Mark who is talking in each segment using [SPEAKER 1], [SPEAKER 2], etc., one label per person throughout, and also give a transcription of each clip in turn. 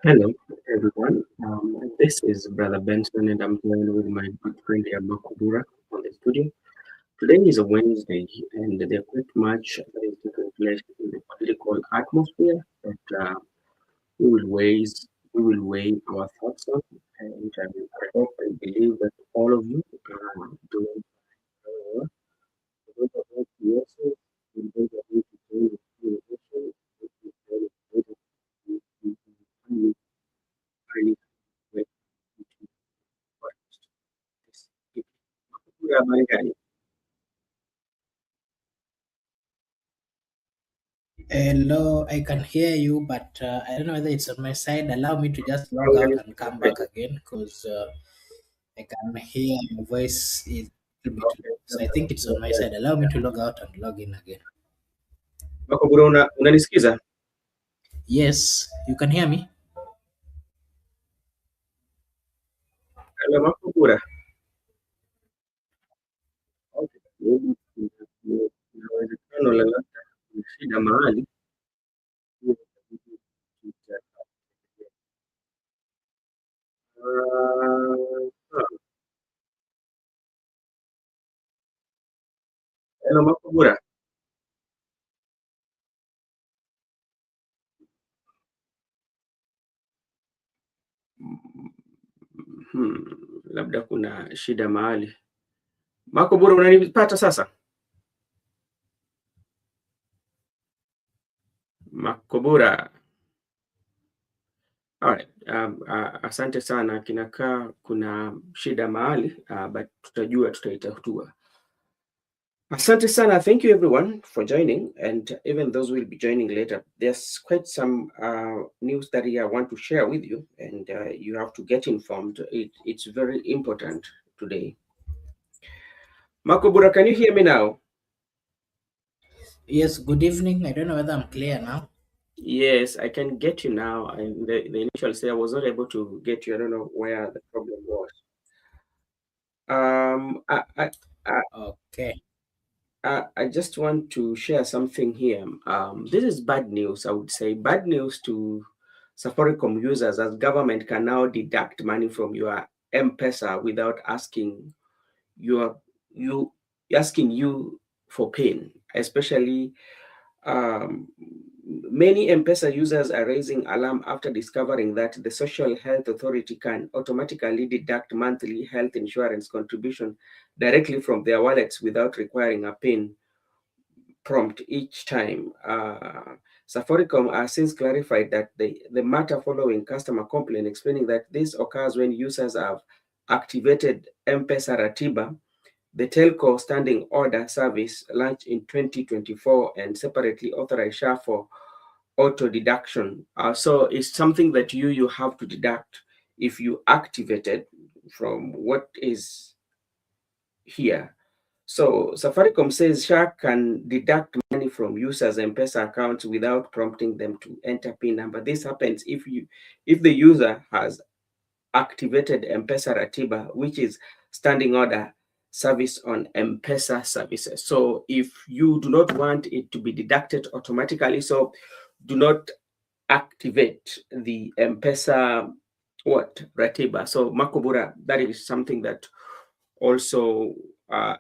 [SPEAKER 1] Hello, everyone. This is Brother Benson, and I'm joined with my good friend Kibra on the studio. Today is a Wednesday, and there's quite much that is taking place in the political atmosphere that we will weigh our thoughts on. And I hope and believe that all of you are doing very well. For those of us who also will those of you to join the conversation, it is very important to highly, highly
[SPEAKER 2] Hello, I can hear you, but I don't know whether it's on my side. Allow me to just log out and come back again because I can hear your voice is a little bit low. So I think it's on my side. Allow me to log out and log in again.
[SPEAKER 1] Makobura, unanisikiza?
[SPEAKER 2] Yes, you can hear me.
[SPEAKER 1] Hello, Makobura. Okay. Inawezekano labda kuna shida mahali. Hello, Makobura. Hmm, labda kuna shida mahali. Makobura, unanipata sasa? Makobura. Alright. Asante sana, kinakaa kuna shida mahali, but tutajua tutaitatua. Asante sana. Thank you everyone for joining, and even those who will be joining later. There's quite some news that I want to share with you, and you have to get informed. It's very important today. Makobura, can you hear me now?
[SPEAKER 2] Yes, good evening. I don't know whether I'm clear now.
[SPEAKER 1] Yes, I can get you now. And the initial say I was not able to get you. I don't know where the problem was. Um, I, I, I,
[SPEAKER 2] Okay.
[SPEAKER 1] I just want to share something here. This is bad news, I would say. Bad news to Safaricom users, as government can now deduct money from your M-Pesa without your you asking you for PIN. Especially many M-Pesa users are raising alarm after discovering that the Social Health Authority can automatically deduct monthly health insurance contribution directly from their wallets without requiring a PIN prompt each time. Safaricom has since clarified that the matter following customer complaint, explaining that this occurs when users have activated M-Pesa Ratiba, the telco standing order service launched in 2024 and separately authorized SHA for auto deduction. So it's something that you have to deduct if you activate it from what is here. So Safaricom says SHA can deduct money from users' M-Pesa accounts without prompting them to enter PIN number. This happens if the user has activated M-Pesa Ratiba, which is standing order service on M-Pesa services. So if you do not want it to be deducted automatically, so do not activate the M-Pesa Ratiba. So Makobura, that is something that also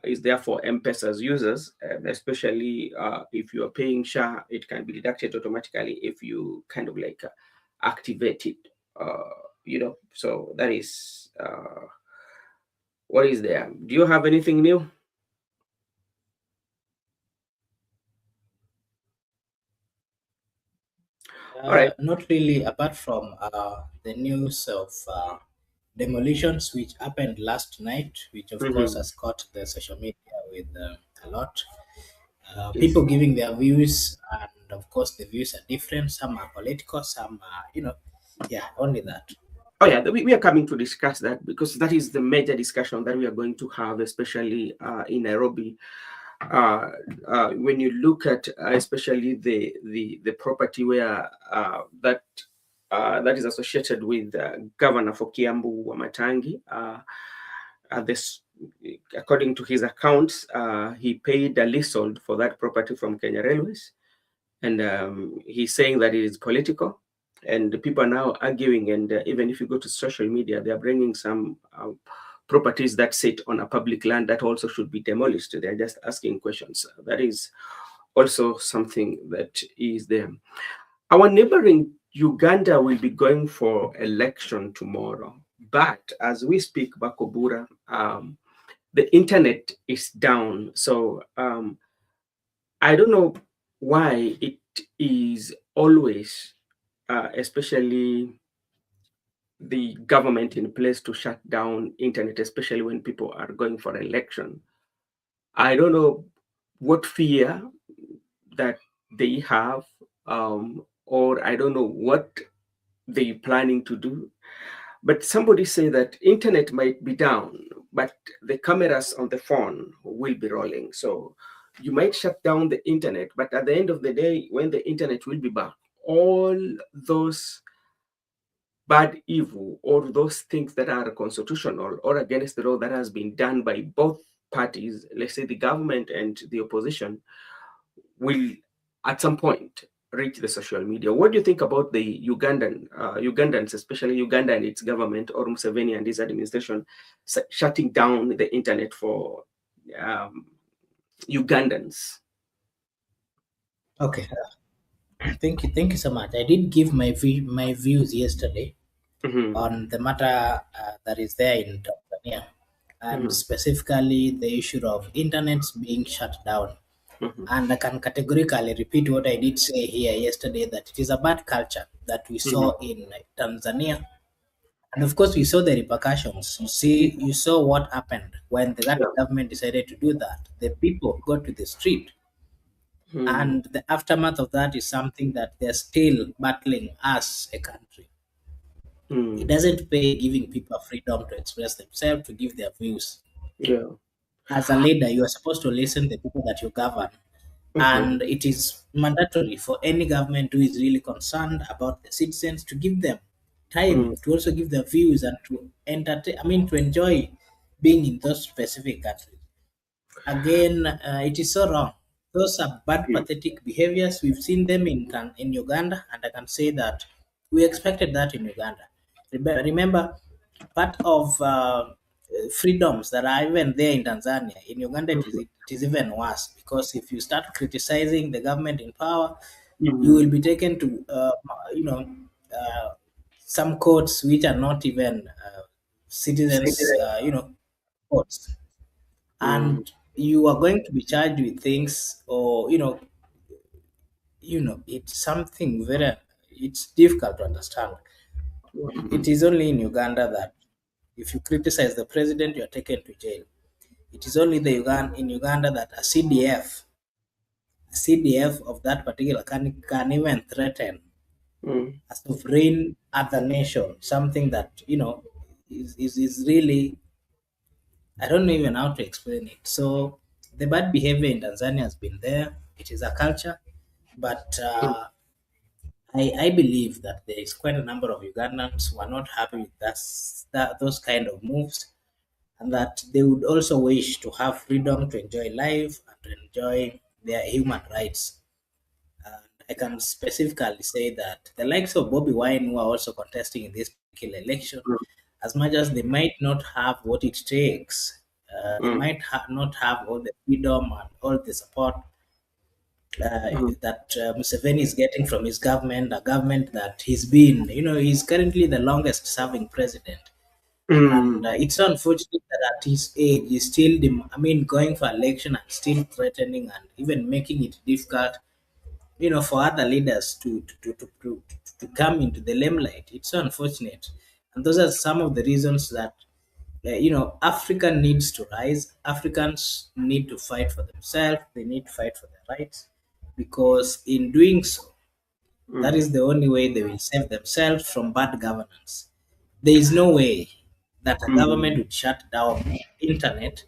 [SPEAKER 1] is there for M-Pesa's users, especially if you are paying SHA, it can be deducted automatically if you kind of like activate it, so that is what is there. Do you have anything new? All right.
[SPEAKER 2] Not really, apart from the news of demolitions which happened last night, which of course
[SPEAKER 1] Mm-hmm.
[SPEAKER 2] has caught the social media with a lot.
[SPEAKER 1] Yes.
[SPEAKER 2] People giving their views, and of course, the views are different. Some are political, some are, yeah, only that.
[SPEAKER 1] Oh yeah, we are coming to discuss that because that is the major discussion that we are going to have, especially in Nairobi. When you look at especially the property where that is associated with Governor for Kiambu Wamatangi, this according to his accounts, he paid a leasehold for that property from Kenya Railways, and he's saying that it is political. and the people are now arguing. And even if you go to social media, they are bringing some properties that sit on a public land that also should be demolished. They're just asking questions. That is also something that is there. Our neighboring Uganda will be going for election tomorrow, but as we speak, Bakobura, the internet is down. So I don't know why it is always, especially the government in place to shut down internet, especially when people are going for election. I don't know what fear that they have, or I don't know what they planning to do. But somebody say that internet might be down, but the cameras on the phone will be rolling. So you might shut down the internet, but at the end of the day, when the internet will be back, all those bad evil or those things that are constitutional or against the law that has been done by both parties, let's say the government and the opposition, will at some point reach the social media. What do you think about the Ugandans, especially Uganda and its government, or Museveni and his administration, shutting down the internet for um, Ugandans?
[SPEAKER 2] Okay, thank you so much. I did give my views yesterday
[SPEAKER 1] Mm-hmm,
[SPEAKER 2] on the matter that is there in Tanzania, and
[SPEAKER 1] mm-hmm,
[SPEAKER 2] specifically the issue of internets being shut down.
[SPEAKER 1] mm-hmm,
[SPEAKER 2] And I can categorically repeat what I did say here yesterday, that it is a bad culture that we
[SPEAKER 1] mm-hmm,
[SPEAKER 2] saw in Tanzania. And of course, we saw the repercussions. You saw what happened when that
[SPEAKER 1] yeah,
[SPEAKER 2] government decided to do that. The people got to the street,
[SPEAKER 1] mm,
[SPEAKER 2] and the aftermath of that is something that they're still battling as a country. It
[SPEAKER 1] mm,
[SPEAKER 2] doesn't pay giving people freedom to express themselves, to give their views.
[SPEAKER 1] yeah,
[SPEAKER 2] As a leader, you are supposed to listen to the people that you govern.
[SPEAKER 1] mm-hmm,
[SPEAKER 2] And it is mandatory for any government who is really concerned about the citizens to give them time
[SPEAKER 1] mm,
[SPEAKER 2] to also give their views and to entertain, I mean, to enjoy being in those specific countries. Again, it is so wrong. Those are bad,
[SPEAKER 1] mm,
[SPEAKER 2] pathetic behaviors. We've seen them in Uganda, and I can say that we expected that in Uganda. Remember, part of freedoms that are even there in Tanzania, in Uganda,
[SPEAKER 1] mm-hmm,
[SPEAKER 2] it is even worse, because if you start criticizing the government in power, you
[SPEAKER 1] mm-hmm.
[SPEAKER 2] will be taken to, you know, uh, some courts which are not even citizens, courts,
[SPEAKER 1] Mm,
[SPEAKER 2] and you are going to be charged with things, or it's something very, it's difficult to understand. It
[SPEAKER 1] mhm,
[SPEAKER 2] is only in Uganda that if you criticize the president, you are taken to jail. It is only in Uganda that a CDF of that particular can even threaten
[SPEAKER 1] mm,
[SPEAKER 2] a sovereign other nation, something that is really, I don't know even how to explain it. So the bad behavior in Tanzania has been there. It is a culture, but
[SPEAKER 1] mm,
[SPEAKER 2] I believe that there is quite a number of Ugandans who are not happy with those kind of moves, and that they would also wish to have freedom to enjoy life and to enjoy their human rights. And I can specifically say that the likes of Bobby Wine, who are also contesting in this particular election,
[SPEAKER 1] mm,
[SPEAKER 2] as much as they might not have what it takes, they
[SPEAKER 1] mm,
[SPEAKER 2] might not have all the freedom and all the support
[SPEAKER 1] mm,
[SPEAKER 2] that Museveni is getting from his government, a government that he's currently the longest serving president. And
[SPEAKER 1] mm,
[SPEAKER 2] it's unfortunate that at his age, he's still, going for election and still threatening and even making it difficult, for other leaders to come into the limelight. It's so unfortunate. And those are some of the reasons that, Africa needs to rise. Africans need to fight for themselves. They need to fight for their rights, because in doing so, that
[SPEAKER 1] mm,
[SPEAKER 2] is the only way they will save themselves from bad governance. There is no way that a government
[SPEAKER 1] mm,
[SPEAKER 2] would shut down internet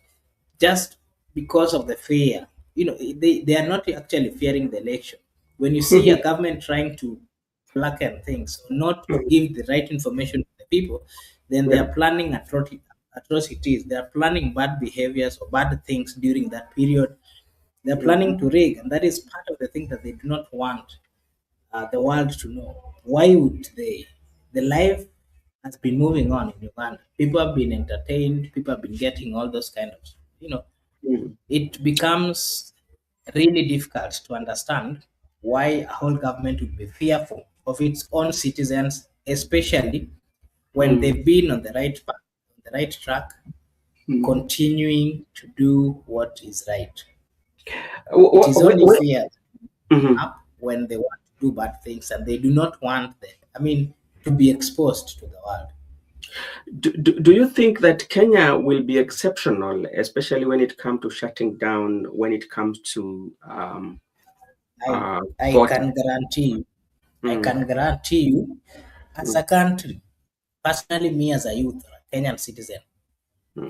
[SPEAKER 2] just because of the fear. They are not actually fearing the election. When you see a government trying to blacken things or not to
[SPEAKER 1] mm,
[SPEAKER 2] give the right information to the people, then they
[SPEAKER 1] yeah,
[SPEAKER 2] are planning atrocities. They are planning bad behaviors or bad things during that period. They're
[SPEAKER 1] mm,
[SPEAKER 2] planning to rig, and that is part of the thing that they do not want the world to know. Why would they? The life has been moving on in Uganda. People have been entertained. People have been getting all those kind of, you know,
[SPEAKER 1] Mm,
[SPEAKER 2] it becomes really difficult to understand why a whole government would be fearful of its own citizens, especially when
[SPEAKER 1] mm,
[SPEAKER 2] they've been on the right path, on the right track,
[SPEAKER 1] mm.
[SPEAKER 2] continuing to do what is right. It
[SPEAKER 1] Wh-
[SPEAKER 2] is
[SPEAKER 1] wh-
[SPEAKER 2] only
[SPEAKER 1] wh-
[SPEAKER 2] fear
[SPEAKER 1] mhm.
[SPEAKER 2] up when they want to do bad things and they do not want them. I mean, to be exposed to the world.
[SPEAKER 1] Do you think that Kenya will be exceptional, especially when it comes to shutting down, when it comes to
[SPEAKER 2] I I
[SPEAKER 1] court?
[SPEAKER 2] can guarantee you, I
[SPEAKER 1] Mm,
[SPEAKER 2] can guarantee you, as
[SPEAKER 1] mm,
[SPEAKER 2] a country, personally, me as a youth, a Kenyan citizen,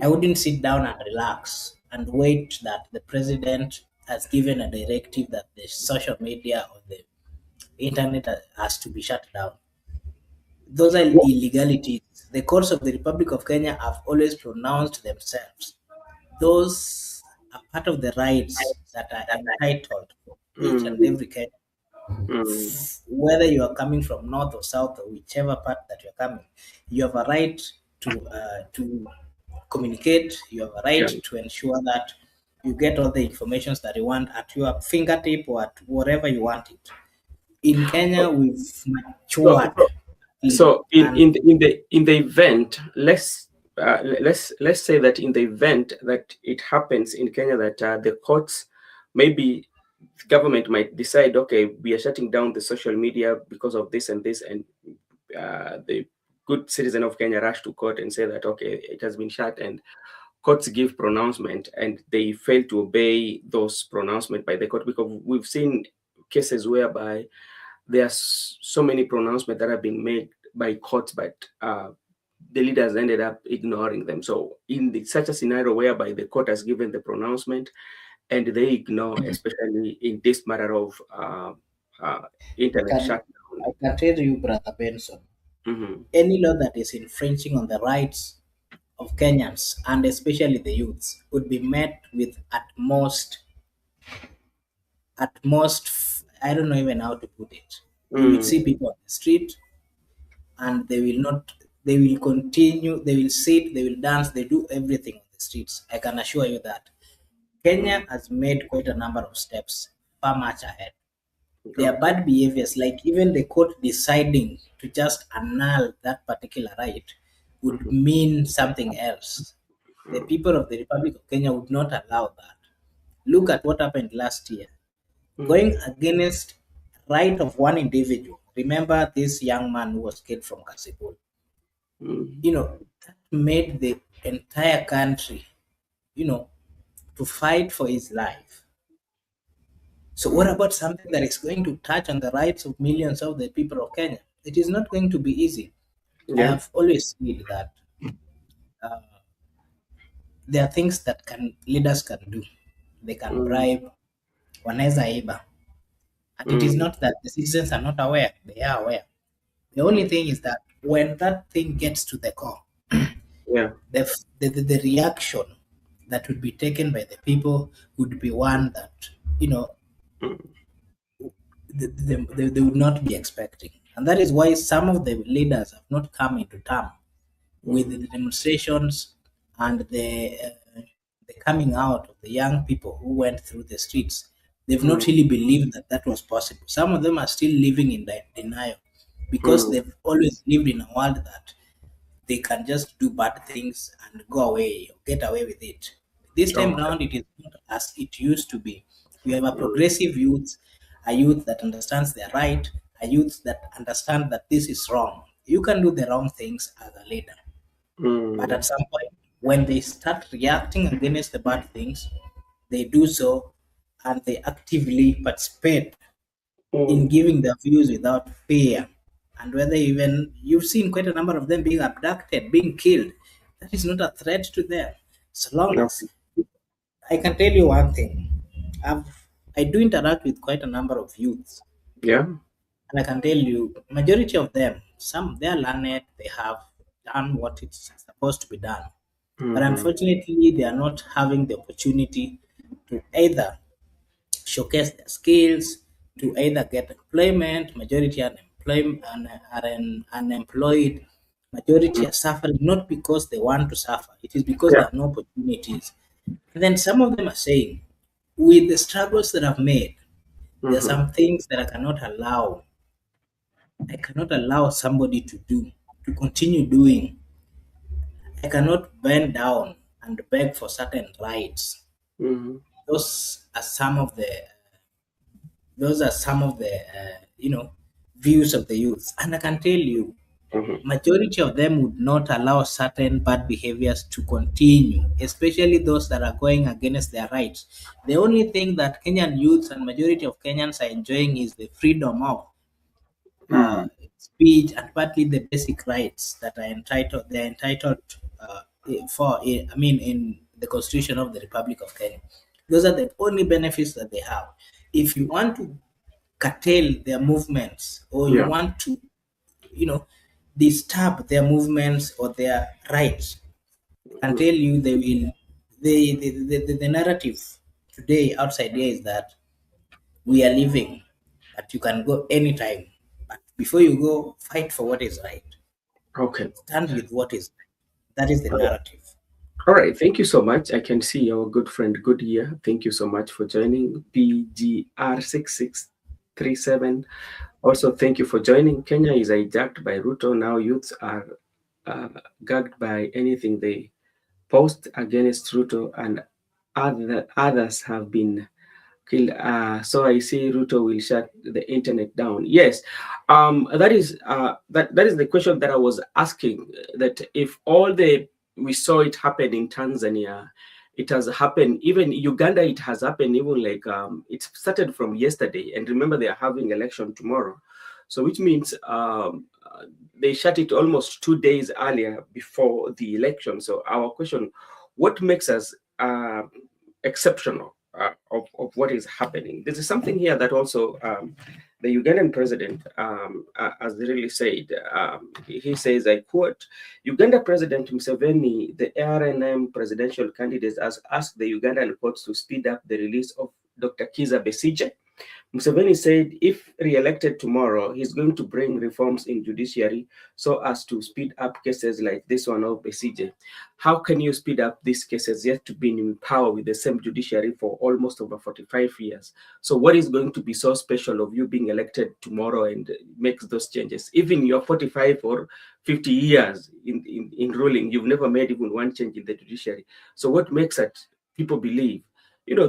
[SPEAKER 2] I
[SPEAKER 1] mm.
[SPEAKER 2] wouldn't sit down and relax and wait that the president has given a directive that the social media or the internet has to be shut down. Those are
[SPEAKER 1] Wh-
[SPEAKER 2] illegalities. The courts of the Republic of Kenya have always pronounced themselves. Those are part of the rights that are entitled for each and
[SPEAKER 1] mm,
[SPEAKER 2] every Kenyan.
[SPEAKER 1] mm.
[SPEAKER 2] Whether you are coming from north or south or whichever part that you're coming, you have a right to communicate. You have a right
[SPEAKER 1] Yeah.
[SPEAKER 2] to ensure that you get all the information that you want at your fingertip or at wherever you want it. In Kenya, we've
[SPEAKER 1] So,
[SPEAKER 2] matured,
[SPEAKER 1] so
[SPEAKER 2] and
[SPEAKER 1] in the event, let's say that in the event that it happens in Kenya that the courts, maybe government might decide, okay, we are shutting down the social media because of this and this, and the good citizen of Kenya rush to court and say that, okay, it has been shut, and courts give pronouncement and they fail to obey those pronouncements by the court, because we've seen cases whereby there's so many pronouncements that have been made by courts, but the leaders ended up ignoring them. So in such a scenario whereby the court has given the pronouncement and they ignore, especially in this matter of uh,
[SPEAKER 2] I
[SPEAKER 1] internet
[SPEAKER 2] can
[SPEAKER 1] shutdown.
[SPEAKER 2] I can tell you, Brother Benson,
[SPEAKER 1] Hmm.
[SPEAKER 2] any law that is infringing on the rights of Kenyans and especially the youths would be met with I don't know even how to put it. You will see
[SPEAKER 1] Mm,
[SPEAKER 2] people on the street and they will not they will continue, they will sit, they will dance, they do everything on the streets. I can assure you that
[SPEAKER 1] mm,
[SPEAKER 2] Kenya has made quite a number of steps far much ahead. Their
[SPEAKER 1] okay.
[SPEAKER 2] bad behaviors, like even the court deciding to just annul that particular right, would
[SPEAKER 1] Mhm,
[SPEAKER 2] mean something else. The
[SPEAKER 1] mm,
[SPEAKER 2] people of the Republic of Kenya would not allow that. Look at what happened last year,
[SPEAKER 1] mm,
[SPEAKER 2] going against right of one individual. Remember this young man who was killed from Kasipul.
[SPEAKER 1] mm,
[SPEAKER 2] That made the entire country, you know, to fight for his life. So what
[SPEAKER 1] mm.
[SPEAKER 2] about something that is going to touch on the rights of millions of the people of Kenya? It is not going to be easy. I
[SPEAKER 1] Yeah.
[SPEAKER 2] have always said that uh, there are things that can leaders can do. They can
[SPEAKER 1] Mm,
[SPEAKER 2] bribe, wanaweza iba. And it is
[SPEAKER 1] mm,
[SPEAKER 2] not that the citizens are not aware, they are aware. The only
[SPEAKER 1] mm.
[SPEAKER 2] thing is that when that thing gets to the core,
[SPEAKER 1] Yeah.
[SPEAKER 2] the reaction that would be taken by the people would be one that, you know,
[SPEAKER 1] Mm,
[SPEAKER 2] they would not be expecting. And that is why some of the leaders have not come into term with
[SPEAKER 1] mm,
[SPEAKER 2] the demonstrations and the coming out of the young people who went through the streets. They've not
[SPEAKER 1] mm,
[SPEAKER 2] really believed that that was possible. Some of them are still living in denial because
[SPEAKER 1] mm,
[SPEAKER 2] they've always lived in a world that they can just do bad things and go away or get away with it. This time
[SPEAKER 1] okay.
[SPEAKER 2] round, it is not as it used to be. We have a
[SPEAKER 1] Mm,
[SPEAKER 2] progressive youth, a youth that understands their right, a youth that understands that this is wrong. You can do the wrong things as a leader, but at
[SPEAKER 1] mm,
[SPEAKER 2] some point, when they start reacting against the bad things, they do so and they actively participate in
[SPEAKER 1] mm,
[SPEAKER 2] giving their views without fear. And whether even you've seen quite a number of them being abducted, being killed, that is not a threat to them. So long as
[SPEAKER 1] okay.
[SPEAKER 2] I can tell you one thing, I do interact with quite a number of youths,
[SPEAKER 1] Yeah.
[SPEAKER 2] and I can tell you, majority of them, some they are learned, they have done what it's supposed to be done, but
[SPEAKER 1] Mm-hmm.
[SPEAKER 2] unfortunately, they are not having the opportunity to either showcase their skills, to either get employment, majority unemployed unemployed, majority
[SPEAKER 1] mm,
[SPEAKER 2] are suffering not because they want to suffer. It is because
[SPEAKER 1] yeah.
[SPEAKER 2] there are no opportunities. And then some of them are saying, with the struggles that I've made, there are
[SPEAKER 1] Mm-hmm.
[SPEAKER 2] some things that I cannot allow somebody to do, to continue doing. I cannot bend down and beg for certain rights.
[SPEAKER 1] Mm-hmm.
[SPEAKER 2] Those are some of the views of the youth, and I can tell you,
[SPEAKER 1] Mm-hmm.
[SPEAKER 2] majority of them would not allow certain bad behaviors to continue, especially those that are going against their rights. The only thing that Kenyan youths and majority of Kenyans are enjoying is the freedom of uh,
[SPEAKER 1] Mm.
[SPEAKER 2] speech and partly the basic rights that are entitled they're entitled I mean, in the Constitution of the Republic of Kenya. Those are the only benefits that they have. If you want to curtail their movements, or you
[SPEAKER 1] Yeah.
[SPEAKER 2] want to, you know, disturb their movements or their rights, I can tell you they will. The narrative today outside here is that we are living, but you can go anytime. But before you go, fight for what is right.
[SPEAKER 1] Okay.
[SPEAKER 2] Stand with what is right. That is the narrative.
[SPEAKER 1] All right. Thank you so much. I can see our good friend Goodyear. Thank you so much for joining PGR6637. Also, thank you for joining. Kenya is hijacked by Ruto. Now youths are gagged by anything they post against Ruto, and others have been killed. So I see Ruto will shut the internet down. Yes, that is the question that I was asking. That if all the we saw it happen in Tanzania, it has happened even Uganda. It has happened even like it started from yesterday. And remember, they are having election tomorrow, so which means they shut it almost 2 days earlier before the election. So our question: what makes us exceptional of what is happening? This is something here that also the Ugandan president, as really said, he says, I quote, Uganda President Museveni, the RNM presidential candidate, has asked the Ugandan courts to speed up the release of Dr. Kiza Besije. Museveni said if re-elected tomorrow, he's going to bring reforms in judiciary so as to speed up cases like this one of Besije. How can you speed up these cases yet to be in power with the same judiciary for almost over 45 years? So what is going to be so special of you being elected tomorrow and makes those changes? Even you're 45 or 50 years in ruling, you've never made even one change in the judiciary. So what makes it people believe?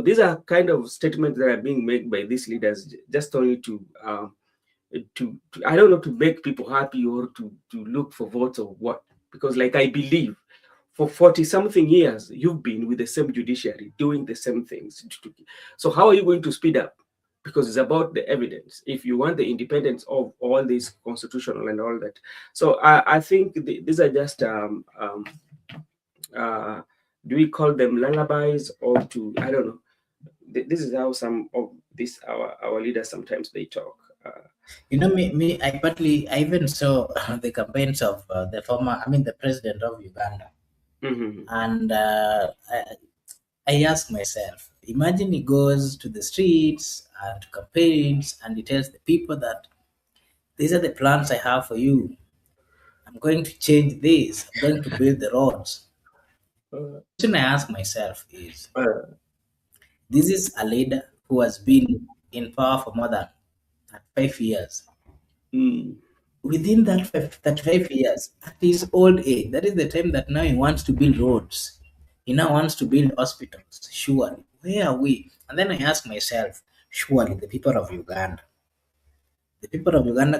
[SPEAKER 1] These are kind of statements that are being made by these leaders just only to I don't know, to make people happy or to look for votes or what. Because like I believe for 40 something years you've been with the same judiciary doing the same things. So how are you going to speed up? Because it's about the evidence. If you want the independence of all this constitutional and all that. So I think these are just uh, do we call them lullabies or to I don't know. This is how some of this our leaders sometimes they talk.
[SPEAKER 2] I even saw the campaigns of the president of Uganda,
[SPEAKER 1] Mhm.
[SPEAKER 2] and I ask myself, imagine he goes to the streets and to campaigns, and he tells the people that these are the plans I have for you. I'm going to change this. I'm going to build the roads.
[SPEAKER 1] Uh,
[SPEAKER 2] The question I ask myself is,
[SPEAKER 1] uh,
[SPEAKER 2] this is a leader who has been in power for more than 5 years.
[SPEAKER 1] mm,
[SPEAKER 2] Within that 35 years, at his old age, that is the time that now he wants to build roads. He now wants to build hospitals. Surely, where are we? And then I ask myself, surely the people of Uganda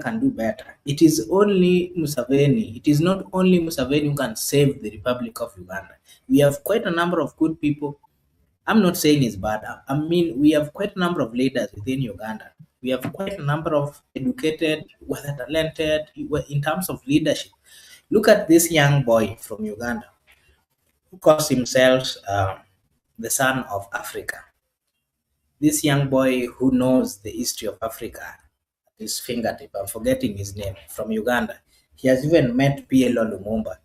[SPEAKER 2] can do better. It is only Museveni. It is not only Museveni who can save the Republic of Uganda. We have quite a number of good people. I'm not saying it's bad. I mean, we have quite a number of leaders within Uganda. We have quite a number of educated, whether talented, in terms of leadership. Look at this young boy from Uganda who calls himself the son of Africa. This young boy who knows the history of Africa at his fingertip. I'm forgetting his name, from Uganda. He has even met PLO Lumumba,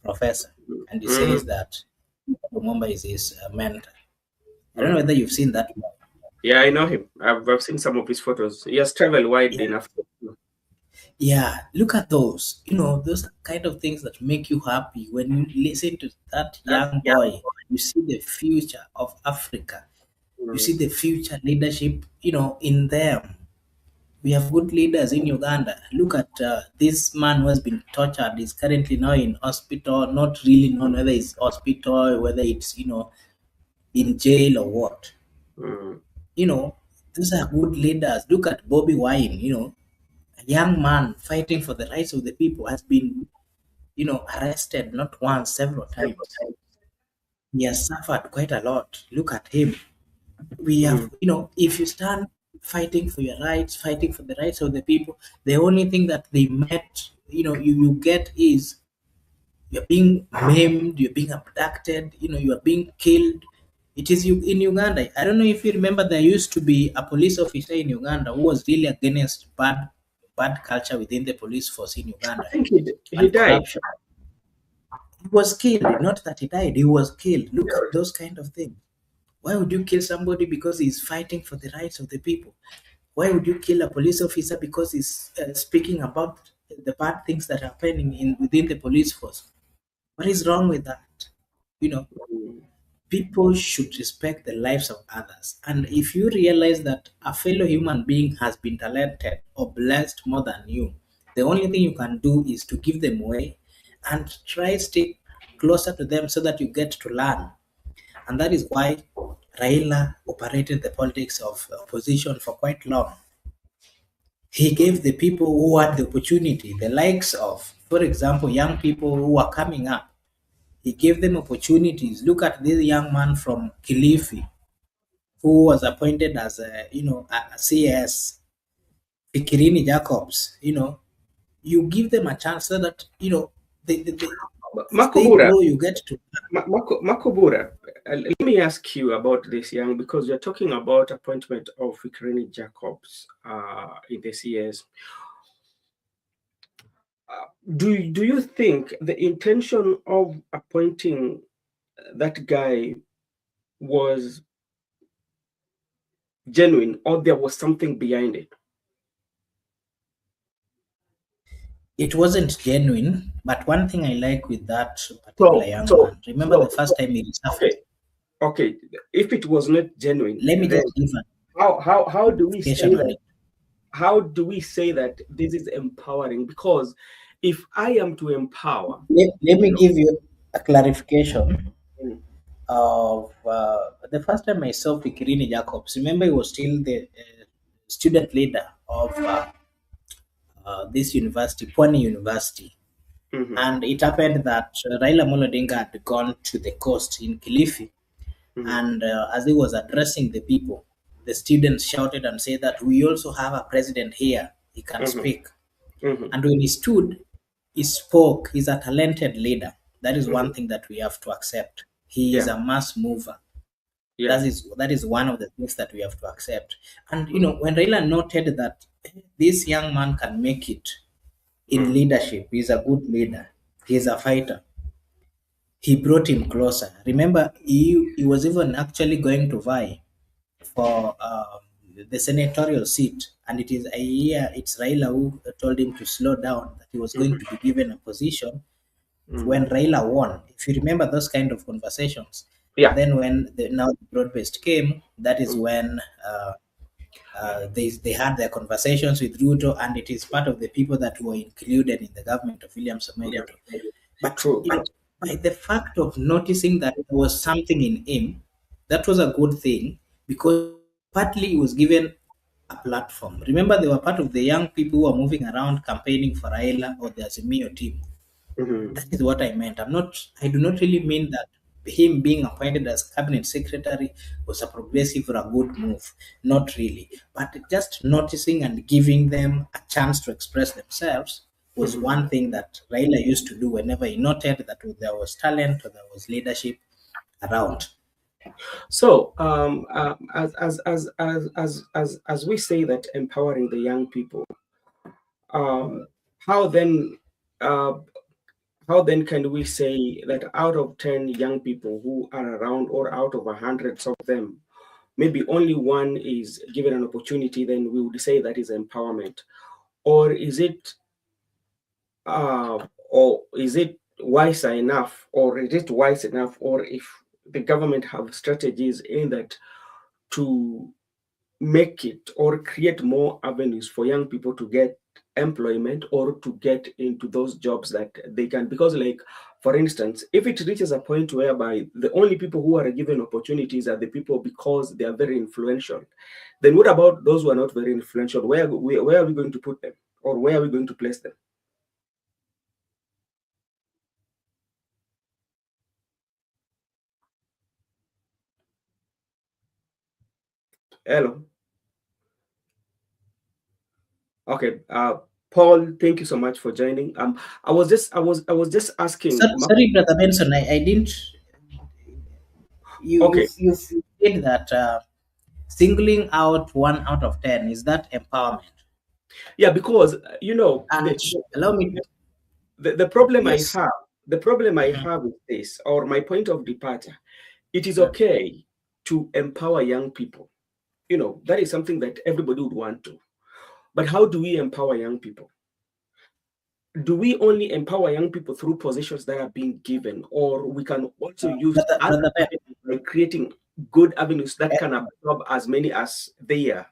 [SPEAKER 2] professor, and he says
[SPEAKER 1] mm,
[SPEAKER 2] that Lumumba is his mentor. I don't know
[SPEAKER 1] mm.
[SPEAKER 2] whether you've seen that.
[SPEAKER 1] Yeah, I know him. I've seen some of his photos. He has traveled wide
[SPEAKER 2] Yeah.
[SPEAKER 1] in Africa.
[SPEAKER 2] Yeah, look at those. Those are kind of things that make you happy when you listen to that
[SPEAKER 1] That
[SPEAKER 2] young
[SPEAKER 1] young
[SPEAKER 2] boy. You see the future of Africa. You
[SPEAKER 1] boy.
[SPEAKER 2] see the future leadership, in them. We have good leaders in Uganda. Look at this man who has been tortured. Is currently now in hospital. Not really known whether it's hospital, whether it's in jail or what.
[SPEAKER 1] Mm.
[SPEAKER 2] You know, these are good leaders. Look at Bobby Wine. A young man fighting for the rights of the people has been arrested not once, several
[SPEAKER 1] Several
[SPEAKER 2] times.
[SPEAKER 1] times.
[SPEAKER 2] He has suffered quite a lot. Look at him. We
[SPEAKER 1] Mm.
[SPEAKER 2] have, if you stand fighting for your rights, fighting for the rights of the people, the only thing that they met, you get is you're being maimed, you're being abducted, you are being killed. It is you in Uganda. I don't know if you remember, there used to be a police officer in Uganda who was really against bad culture within the police force in
[SPEAKER 1] I
[SPEAKER 2] Uganda
[SPEAKER 1] think he
[SPEAKER 2] and
[SPEAKER 1] died.
[SPEAKER 2] corruption. He was killed. Not that he died, he was killed. Look at those kind of things. Why would you kill somebody because he's fighting for the rights of the people? Why would you kill a police officer because he's speaking about the bad things that are happening within the police force? What is wrong with that? You know,
[SPEAKER 1] Mm.
[SPEAKER 2] People should respect the lives of others. And if you realize that a fellow human being has been talented or blessed more than you, the only thing you can do is to give them away and try stay closer to them so that you get to learn. And that is why Raila operated the politics of opposition for quite long. He gave the people who had the opportunity, the likes of, for example, young people who are coming up, he gave them opportunities. Look at this young man from Kilifi who was appointed as a CS, Fikirini Jacobs. You give them a chance so that they as they
[SPEAKER 1] Makobura,
[SPEAKER 2] grow, you get to.
[SPEAKER 1] Makobura, let me ask you about this young, because you're talking about appointment of Fikrini Jacobs in the CS. Do you think the intention of appointing that guy was genuine, or there was something behind it?
[SPEAKER 2] It wasn't genuine, but one thing I like with that particular
[SPEAKER 1] So,
[SPEAKER 2] young
[SPEAKER 1] so,
[SPEAKER 2] man, remember the
[SPEAKER 1] so,
[SPEAKER 2] first time he resurfaced.
[SPEAKER 1] okay, okay. If it was not genuine,
[SPEAKER 2] Let me
[SPEAKER 1] then
[SPEAKER 2] just give an
[SPEAKER 1] how do we say
[SPEAKER 2] clarification on
[SPEAKER 1] that?
[SPEAKER 2] it.
[SPEAKER 1] How do we say that this is empowering? Because if I am to empower,
[SPEAKER 2] Let
[SPEAKER 1] you
[SPEAKER 2] me
[SPEAKER 1] know,
[SPEAKER 2] give you a clarification
[SPEAKER 1] mm,
[SPEAKER 2] of the first time I saw Fikirini Jacobs. Remember, he was still the student leader of this university, Pwani University.
[SPEAKER 1] mhm,
[SPEAKER 2] And it happened that Raila Amolo Odinga had gone to the coast in Kilifi,
[SPEAKER 1] mhm,
[SPEAKER 2] and as he was addressing the people, the students shouted and said that we also have a president here. He can
[SPEAKER 1] mhm,
[SPEAKER 2] speak.
[SPEAKER 1] mhm,
[SPEAKER 2] And when he stood, he spoke. He's a talented leader. That is
[SPEAKER 1] mhm.
[SPEAKER 2] one thing that we have to accept. He is
[SPEAKER 1] Yeah,
[SPEAKER 2] a mass mover.
[SPEAKER 1] yeah,
[SPEAKER 2] That is one of the things that we have to accept. And
[SPEAKER 1] mm,
[SPEAKER 2] when Raila noted that this young man can make it in
[SPEAKER 1] mm,
[SPEAKER 2] leadership, he's a good leader, he's a fighter. He brought him closer. Remember, he was even actually going to vie for the senatorial seat, and it is a year. It's Raila who told him to slow down, that he was going
[SPEAKER 1] mhm,
[SPEAKER 2] to be given a position
[SPEAKER 1] mm.
[SPEAKER 2] when Raila won. If you remember those kind of conversations. And
[SPEAKER 1] Yeah,
[SPEAKER 2] then when now the broad-based came, that is
[SPEAKER 1] mm,
[SPEAKER 2] when they had their conversations with Ruto, and it is part of the people that were included in the government of William Samoei
[SPEAKER 1] yeah,
[SPEAKER 2] Ruto. But
[SPEAKER 1] true.
[SPEAKER 2] by the fact of noticing that there was something in him, that was a good thing, because partly he was given a platform. Remember, they were part of the young people who were moving around campaigning for Raila or the Azimio team.
[SPEAKER 1] Mhm,
[SPEAKER 2] That is what I meant. I do not really mean that him being appointed as cabinet secretary was a progressive or a good move. Not really. But just noticing and giving them a chance to express themselves was
[SPEAKER 1] mhm.
[SPEAKER 2] one thing that Raila used to do whenever he noted that there was talent or there was leadership around.
[SPEAKER 1] So, as we say that empowering the young people, um, how then uh, how then can we say that out of 10 young people who are around, or out of hundreds of them, maybe only one is given an opportunity, then we would say that is empowerment? or is it wiser enough, or is it wise enough, or if the government have strategies in that to make it or create more avenues for young people to get employment or to get into those jobs that they can, because like for instance, if it reaches a point whereby the only people who are given opportunities are the people because they are very influential, then what about those who are not very influential? Where are we going to put them, or where are we going to place them? Hello. Okay. Paul, thank you so much for joining. I was just asking.
[SPEAKER 2] Sorry, Brother Benson, I didn't.
[SPEAKER 1] Okay.
[SPEAKER 2] You said that singling out 1 out of 10, is that empowerment?
[SPEAKER 1] Yeah, because
[SPEAKER 2] And allow me.
[SPEAKER 1] the problem I
[SPEAKER 2] Yes.
[SPEAKER 1] have, the problem I
[SPEAKER 2] Mhm.
[SPEAKER 1] have with this, or my point of departure, it is
[SPEAKER 2] Mm.
[SPEAKER 1] okay to empower young people. That is something that everybody would want to. But how do we empower young people? Do we only empower young people through positions that are being given, or we can also use other
[SPEAKER 2] Brother Ben,
[SPEAKER 1] avenues by creating good avenues that
[SPEAKER 2] eh,
[SPEAKER 1] can absorb as many as they are?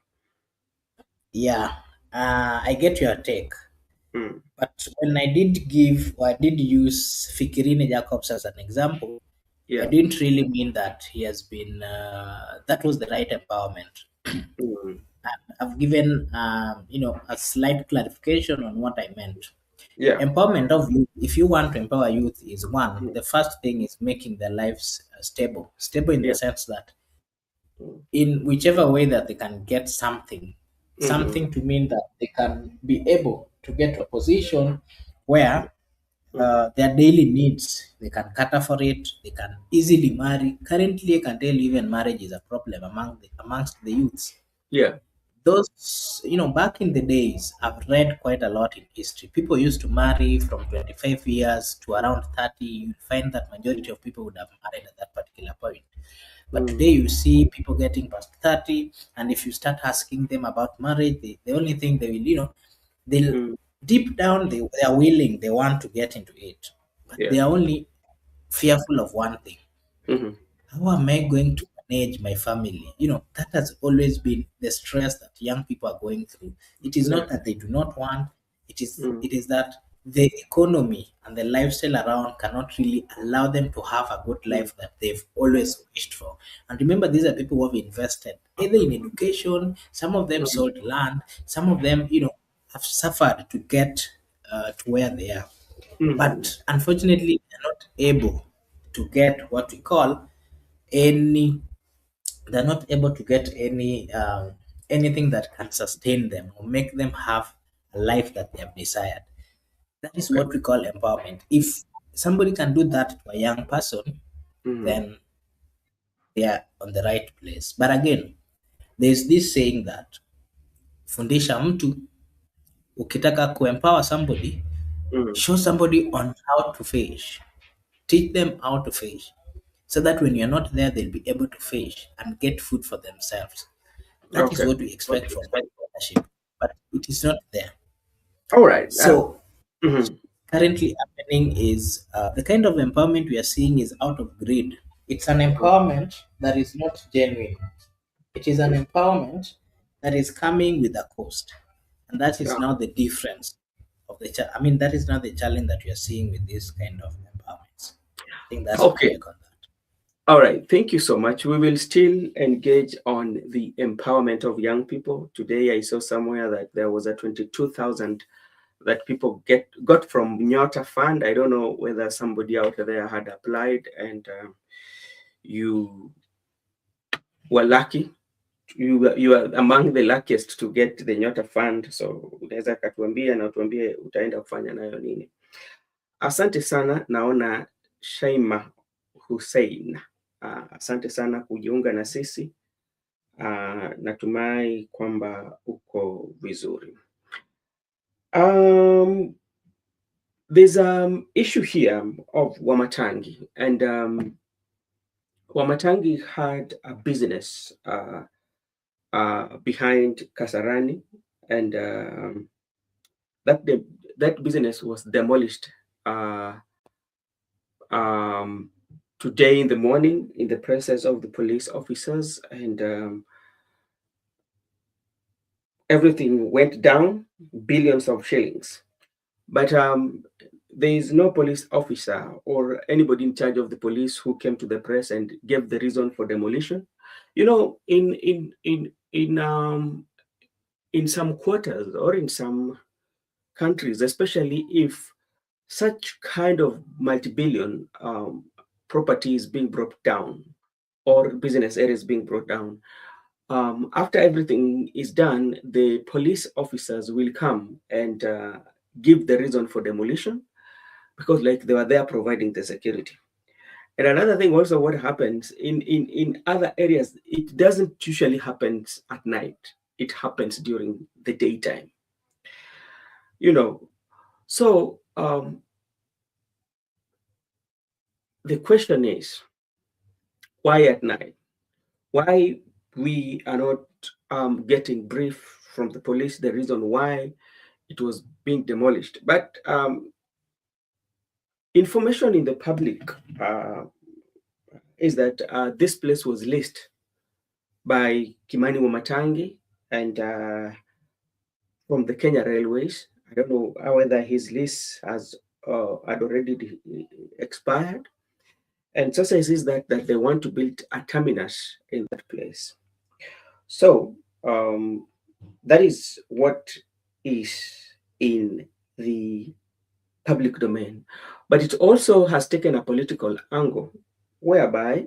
[SPEAKER 2] yeah, I get your take.
[SPEAKER 1] Mm,
[SPEAKER 2] But when I did give, or I did use Fikirine Jacobs as an example, I
[SPEAKER 1] yeah.
[SPEAKER 2] didn't really mean that he has been, that was the right empowerment.
[SPEAKER 1] Mm,
[SPEAKER 2] I've given, a slight clarification on what I meant.
[SPEAKER 1] yeah.
[SPEAKER 2] Empowerment of youth, if you want to empower youth, is one,
[SPEAKER 1] Mm,
[SPEAKER 2] the first thing is making their lives stable in the
[SPEAKER 1] yeah.
[SPEAKER 2] sense that
[SPEAKER 1] Mm,
[SPEAKER 2] in whichever way that they can get something,
[SPEAKER 1] mhm,
[SPEAKER 2] something to mean that they can be able to get to a position where
[SPEAKER 1] mhm,
[SPEAKER 2] their daily needs, they can cater for it, they can easily marry. Currently, I can tell you even marriage is a problem amongst the youths.
[SPEAKER 1] yeah.
[SPEAKER 2] Those, back in the days, I've read quite a lot in history. People used to marry from 25 years to around 30. You'd find that majority of people would have married at that particular point. But
[SPEAKER 1] Mm,
[SPEAKER 2] today you see people getting past 30, and if you start asking them about marriage, the only thing they will, they'll
[SPEAKER 1] mm,
[SPEAKER 2] deep down they are willing, they want to get into it. But
[SPEAKER 1] yeah.
[SPEAKER 2] they are only fearful of one thing:
[SPEAKER 1] Mhm,
[SPEAKER 2] how am I going to manage my family? That has always been the stress that young people are going through. It is
[SPEAKER 1] yeah.
[SPEAKER 2] not that they do not want, it is
[SPEAKER 1] Mm,
[SPEAKER 2] it is that the economy and the lifestyle around cannot really allow them to have a good
[SPEAKER 1] mm,
[SPEAKER 2] life that they've always wished for. And remember, these are people who have invested either in education, some of them
[SPEAKER 1] mm,
[SPEAKER 2] sold land, some of them, have suffered to get to where they are.
[SPEAKER 1] mhm,
[SPEAKER 2] But unfortunately, they're not able to get what we call any they're not able to get anything that can sustain them or make them have a life that they have desired. That is
[SPEAKER 1] okay.
[SPEAKER 2] what we call empowerment. If somebody can do that to a young person,
[SPEAKER 1] Mhm,
[SPEAKER 2] then they are on the right place. But again, there's this saying that fundisha mtu, ukitaka kuempower somebody,
[SPEAKER 1] mm,
[SPEAKER 2] show somebody on how to fish. Teach them how to fish, so that when you're not there, they'll be able to fish and get food for themselves. That is
[SPEAKER 1] okay.
[SPEAKER 2] what we expect from leadership, but it is not there.
[SPEAKER 1] All right.
[SPEAKER 2] So,
[SPEAKER 1] Mhm,
[SPEAKER 2] currently happening is the kind of empowerment we are seeing is out of greed. It's an empowerment that is not genuine. It is an empowerment that is coming with a cost, and that is
[SPEAKER 1] yeah.
[SPEAKER 2] now the difference of the. I mean, that is now the challenge that we are seeing with this kind of empowerments. I think that's my
[SPEAKER 1] Okay.
[SPEAKER 2] take on that.
[SPEAKER 1] All right. Thank you so much. We will still engage on the empowerment of young people. Today, I saw somewhere that there was a 22,000 that people got from Nyota Fund. I don't know whether somebody out there had applied, and you were lucky. You are among the luckiest to get the Nyota Fund. So unaweza katuambia na utuambie utaenda kufanya nayo nini. Asante sana. Naona Shaima Hussein. Asante sana kujiunga na sisi. Natumai kwamba uko vizuri. Um, there's issue here of Wamatangi, and Wamatangi had a business behind Kasarani, and that business was demolished uh, um, today in the morning in the presence of the police officers, and everything went down, billions of shillings. But there is no police officer or anybody in charge of the police who came to the press and gave the reason for demolition. You know, in some quarters or in some countries, especially if such kind of multi-billion property is being brought down or business areas being brought down, after everything is done, the police officers will come and give the reason for demolition, because like they were there providing the security. And another thing also, what happens in other areas, it doesn't usually happen at night. It happens during the daytime. You know, so the question is, why at night? Why we are not getting brief from the police the reason why it was being demolished? But information in the public is that this place was leased by Kimani Wamatangi and from the Kenya Railways. I don't know whether his lease had already expired. And so says that they want to build a terminus in that place. So that is what is in the public domain. But it also has taken a political angle, whereby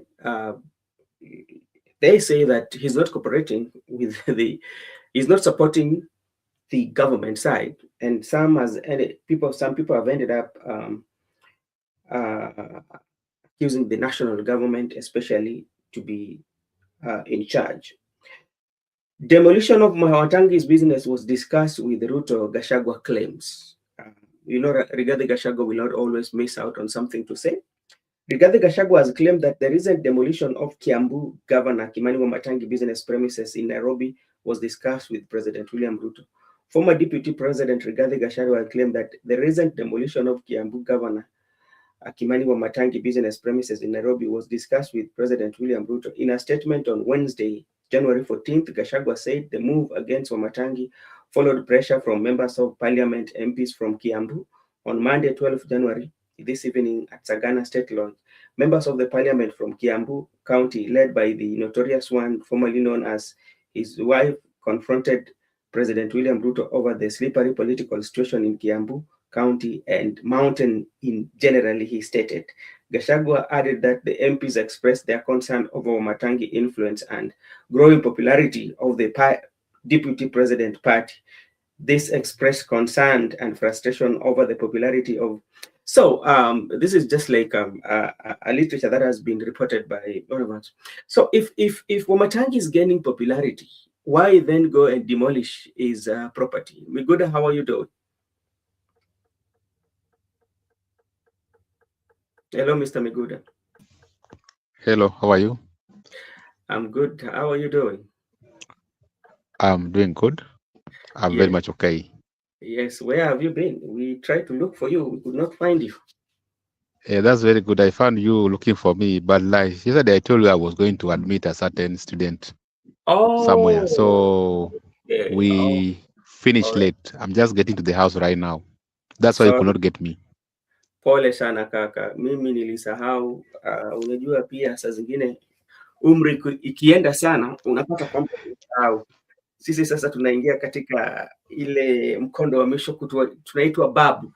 [SPEAKER 1] they say that he's not cooperating with he's not supporting the government side, and some people have ended up accusing the national government, especially, to be in charge. Demolition of Mahawatangi's business was discussed with Ruto. Gachagua claims. Rigathi Gachagua will not always miss out on something to say. Rigathi Gachagua has claimed that the recent demolition of Kiambu Governor Kimani Wamatangi business premises in Nairobi was discussed with President William Ruto. Former Deputy President Rigathi Gachagua claimed that the recent demolition of Kiambu Governor Kimani Wamatangi business premises in Nairobi was discussed with President William Ruto. In a statement on Wednesday, January 14th, Gachagua said the move against Wamatangi followed pressure from members of parliament MPs from Kiambu. On Monday, 12th January, this evening at Sagana State Lodge, members of the parliament from Kiambu County, led by the notorious one formerly known as his wife, confronted President William Ruto over the slippery political situation in Kiambu County and Mountain in generally, he stated. Gachagua added that the MPs expressed their concern over Wamatangi influence and growing popularity of the Deputy President Party. This expressed concern and frustration over the popularity of. So this is just like a literature that has been reported by all of us. So if Wamatangi is gaining popularity, why then go and demolish his property? Miguda, how are you doing? Hello, Mr. Miguda.
[SPEAKER 3] Hello, how are you?
[SPEAKER 1] I'm good. How are you doing?
[SPEAKER 3] I'm doing good. I'm very much okay.
[SPEAKER 1] Yes, where have you been? We tried to look for you. We could not find you.
[SPEAKER 3] That's very good. I found you looking for me, but like yesterday I told you I was going to admit a certain student somewhere. So we finished late. I'm just getting to the house right now. That's why you could not get me.
[SPEAKER 1] Pole sana kaka, mimi nilisahau. Unajua pia saa zingine umri ikienda sana unapata kwamba unasahau. Sisi sasa tunaingia katika ile mkondo wa mwisho tunaitwa babu.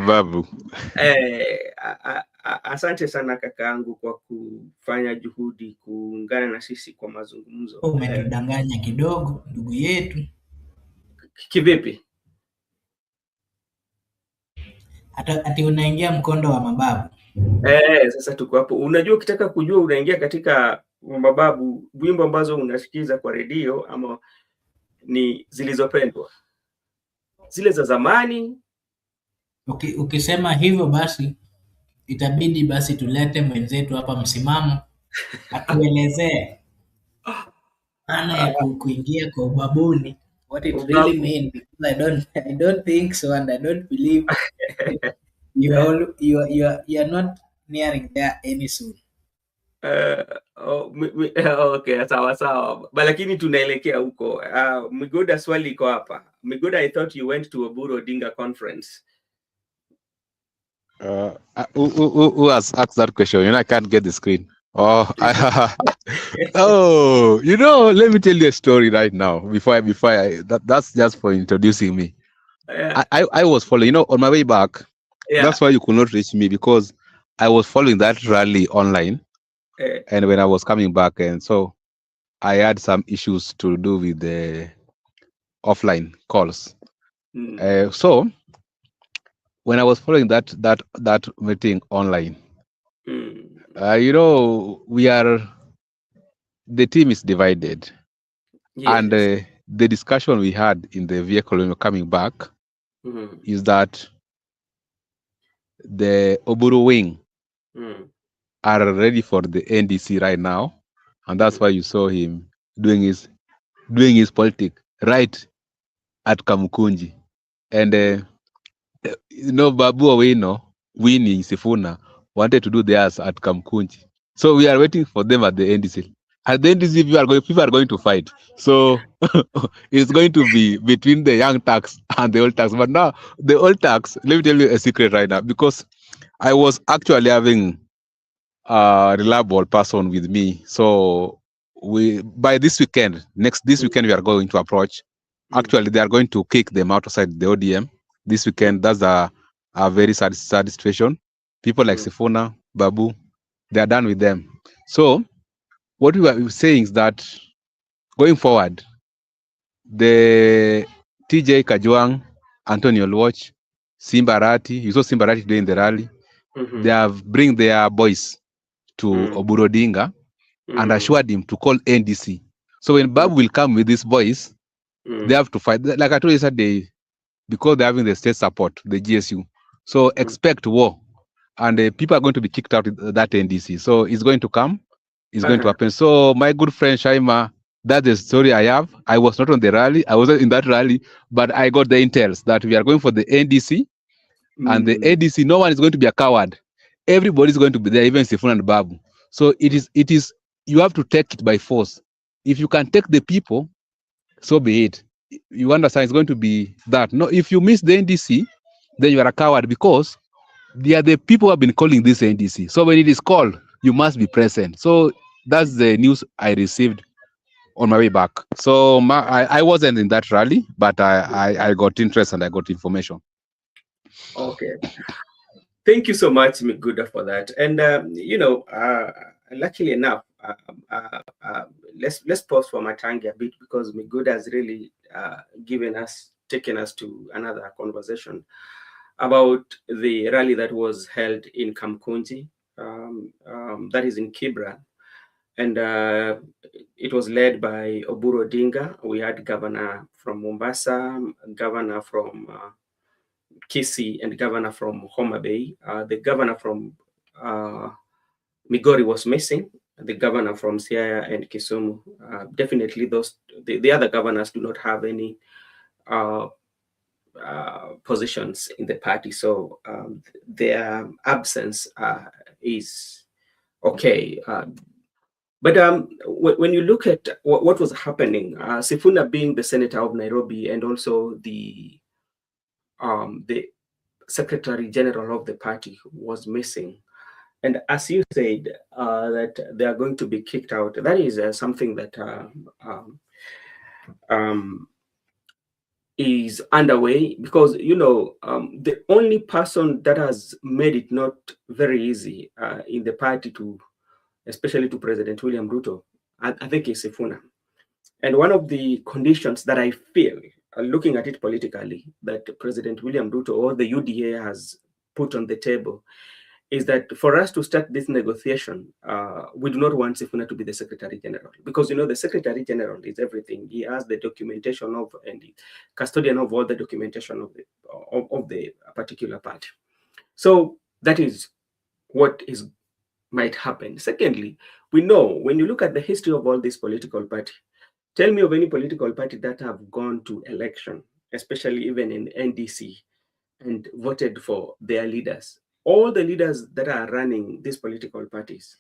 [SPEAKER 3] Babu.
[SPEAKER 1] Asante sana kakaangu kwa kufanya juhudi kuungana na sisi kwa mazungumzo.
[SPEAKER 2] Umetudanganya kidogo ndugu yetu.
[SPEAKER 1] Kivipi?
[SPEAKER 2] Ati unaingia mkondo wa mababu.
[SPEAKER 1] Sasa tuko hapo. Unajua, ukitaka kujua unaingia katika mababu, wimbo ambazo unasikiza kwa redio ama ni zilizopendwa, zile za zamani.
[SPEAKER 2] Ukisema hivyo basi itabidi basi tulete mwenzetu hapa Msimamo atuelezee maana ya kuingia kwa ubabuni, what it really
[SPEAKER 1] Babu.
[SPEAKER 2] mean, because I don't think so, and I don't believe you are not nearing there any soon.
[SPEAKER 1] Okay, sawa sawa, lakini tunaelekea huko. Migoda, swali iko hapa. Migoda, I thought you went to Oburu Odinga conference.
[SPEAKER 3] Who has asked that question? You know, I can't get the screen. Oh, oh, you know, let me tell you a story right now. That's just for introducing me.
[SPEAKER 1] Yeah.
[SPEAKER 3] I was following, you know, on my way back.
[SPEAKER 1] Yeah.
[SPEAKER 3] That's why you could not reach me, because I was following that rally online, and when I was coming back, and so I had some issues to do with the offline calls. So when I was following that meeting online, you know, the team is divided.
[SPEAKER 1] Yes.
[SPEAKER 3] And the discussion we had in the vehicle when we were coming back is that the Oburu wing are ready for the NDC right now, and that's why you saw him doing his politics right at Kamukunji. And you know, Babu Owino, Winnie Sifuna wanted to do theirs at Kamukunji. So we are waiting for them at the NDC. At the NDC, people are going to fight. So it's going to be between the young tax and the old tax. But now the old tax, let me tell you a secret right now, because I was actually having a reliable person with me. So by this weekend, this weekend, we are going to approach. Actually, they are going to kick them outside the ODM this weekend. That's a very sad situation. People like Sifuna, Babu, they are done with them. So what we were saying is that going forward, the TJ Kajwang, Antonio Lwach, Simbarati, you saw Simbarati during the rally. They have bring their boys to Oburu Odinga and assured him to call NDC. So when Babu will come with these boys, they have to fight. Like I told you yesterday, because they're having the state support, the GSU. So expect war. And people are going to be kicked out of that NDC. So it's going to come. It's going to happen. So my good friend Shaima, that's the story I have. I was not on the rally. I wasn't in that rally, but I got the intels that we are going for the NDC. And the NDC, no one is going to be a coward. Everybody is going to be there, even Sifuna and Babu. So it is, you have to take it by force. If you can take the people, so be it. You understand, it's going to be that. No, if you miss the NDC, then you are a coward, because they are the people who have been calling this NDC. So when it is called, you must be present. So that's the news I received on my way back. So I wasn't in that rally, but I got interest and I got information.
[SPEAKER 1] Okay. Thank you so much, Miguda, for that. And you know, luckily enough, let's pause for Matangi a bit, because Miguda has really taken us to another conversation about the rally that was held in Kamkunji, that is in Kibra, and it was led by Oburu Odinga. We had governor from Mombasa, governor from Kisii, and governor from Homa Bay. The governor from Migori was missing. The governor from Siaya and Kisumu. Definitely, the other governors do not have any positions in the party, so their absence is okay. But when you look at what was happening, Sifuna being the senator of Nairobi and also the secretary general of the party was missing. And as you said, that they are going to be kicked out, that is something that is underway, because, you know, the only person that has made it not very easy in the party to, especially to President William Ruto, I think is Sifuna. And one of the conditions that I feel, looking at it politically, that President William Ruto or the UDA has put on the table is that for us to start this negotiation, we do not want Sifuna to be the Secretary General, because, you know, the Secretary General is everything. He has the documentation of and the custodian of all the documentation of the particular party. So that is what might happen. Secondly, we know when you look at the history of all these political parties, Tell me of any political party that have gone to election, especially even in NDC, and voted for their leaders. All the leaders that are running these political parties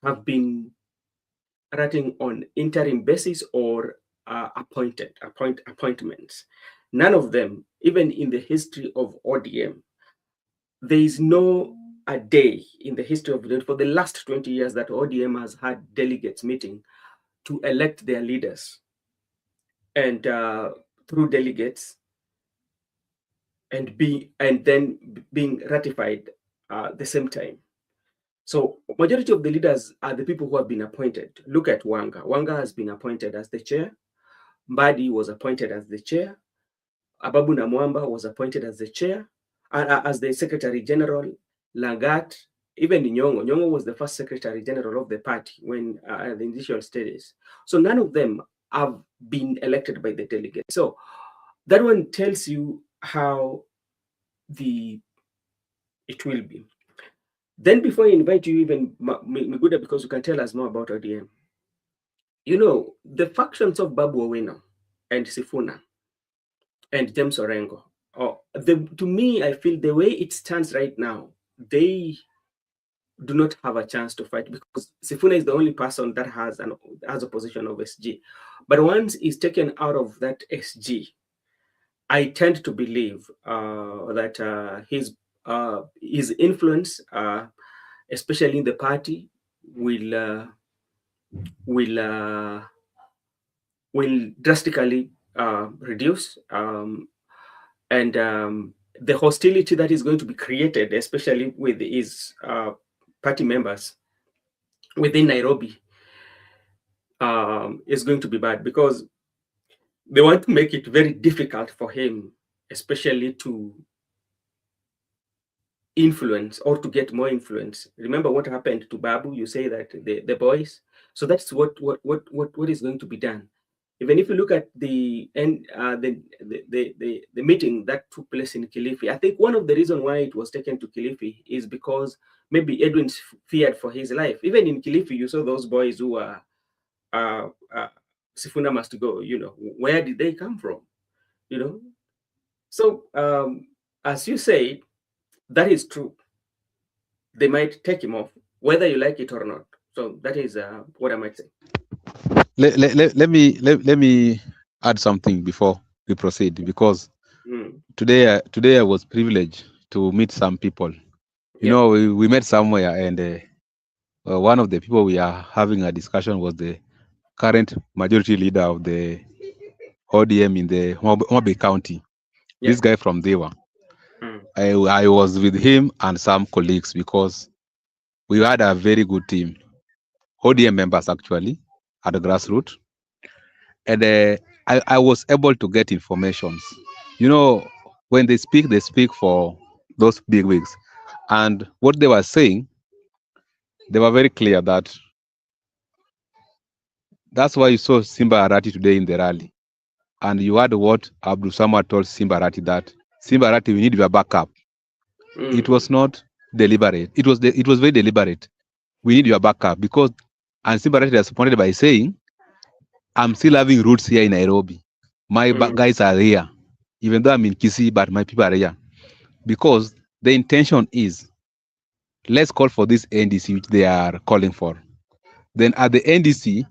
[SPEAKER 1] have been running on interim basis or appointments. None of them, even in the history of ODM, there is no a day in the history of ODM for the last 20 years that ODM has had delegates meeting to elect their leaders, and through delegates, and then being ratified the same time. So majority of the leaders are the people who have been appointed. Look at Wanga. Wanga has been appointed as the chair. Mbadi was appointed as the chair. Babu Namwamba was appointed as the chair, as the Secretary General. Lagat, even Nyong'o. Nyong'o was the first Secretary General of the party when at the initial stages. So none of them have been elected by the delegates. So that one tells you how it will be. Then before I invite you, even Miguda, because you can tell us more about ODM. You know, the factions of Babu Owino and Sifuna and James Orengo, to me, I feel the way it stands right now, they do not have a chance to fight because Sifuna is the only person that has a position of SG. But once he's taken out of that SG, I tend to believe that his influence, especially in the party, will drastically reduce, and the hostility that is going to be created, especially with his party members within Nairobi, is going to be bad because they want to make it very difficult for him, especially to influence or to get more influence. Remember what happened to Babu? You say that the boys. So that's what is going to be done. Even if you look at the meeting that took place in Kilifi, I think one of the reasons why it was taken to Kilifi is because maybe Edwin feared for his life. Even in Kilifi, you saw those boys who are Sifuna must go. You know, where did they come from? You know, so as you say, that is true. They might take him off, whether you like it or not. So that is what I might say.
[SPEAKER 3] Let me add something before we proceed, because today I was privileged to meet some people. You know, we met somewhere, and one of the people we are having a discussion was the current majority leader of the ODM in the Homa County. This guy from Dewa. I was with him and some colleagues because we had a very good team, ODM members actually, at the grassroots. And I was able to get informations. You know, when they speak for those big wigs. And what they were saying, they were very clear that that's why you saw Simba Arati today in the rally. And you heard what Abdul Samad told Simba Arati, that Simba Arati, we need your backup. It was not deliberate. It was very deliberate. We need your backup because, and Simba Arati responded by saying, I'm still having roots here in Nairobi. My guys are here, even though I'm in Kisii, but my people are here. Because the intention is, let's call for this NDC, which they are calling for. Then at the NDC,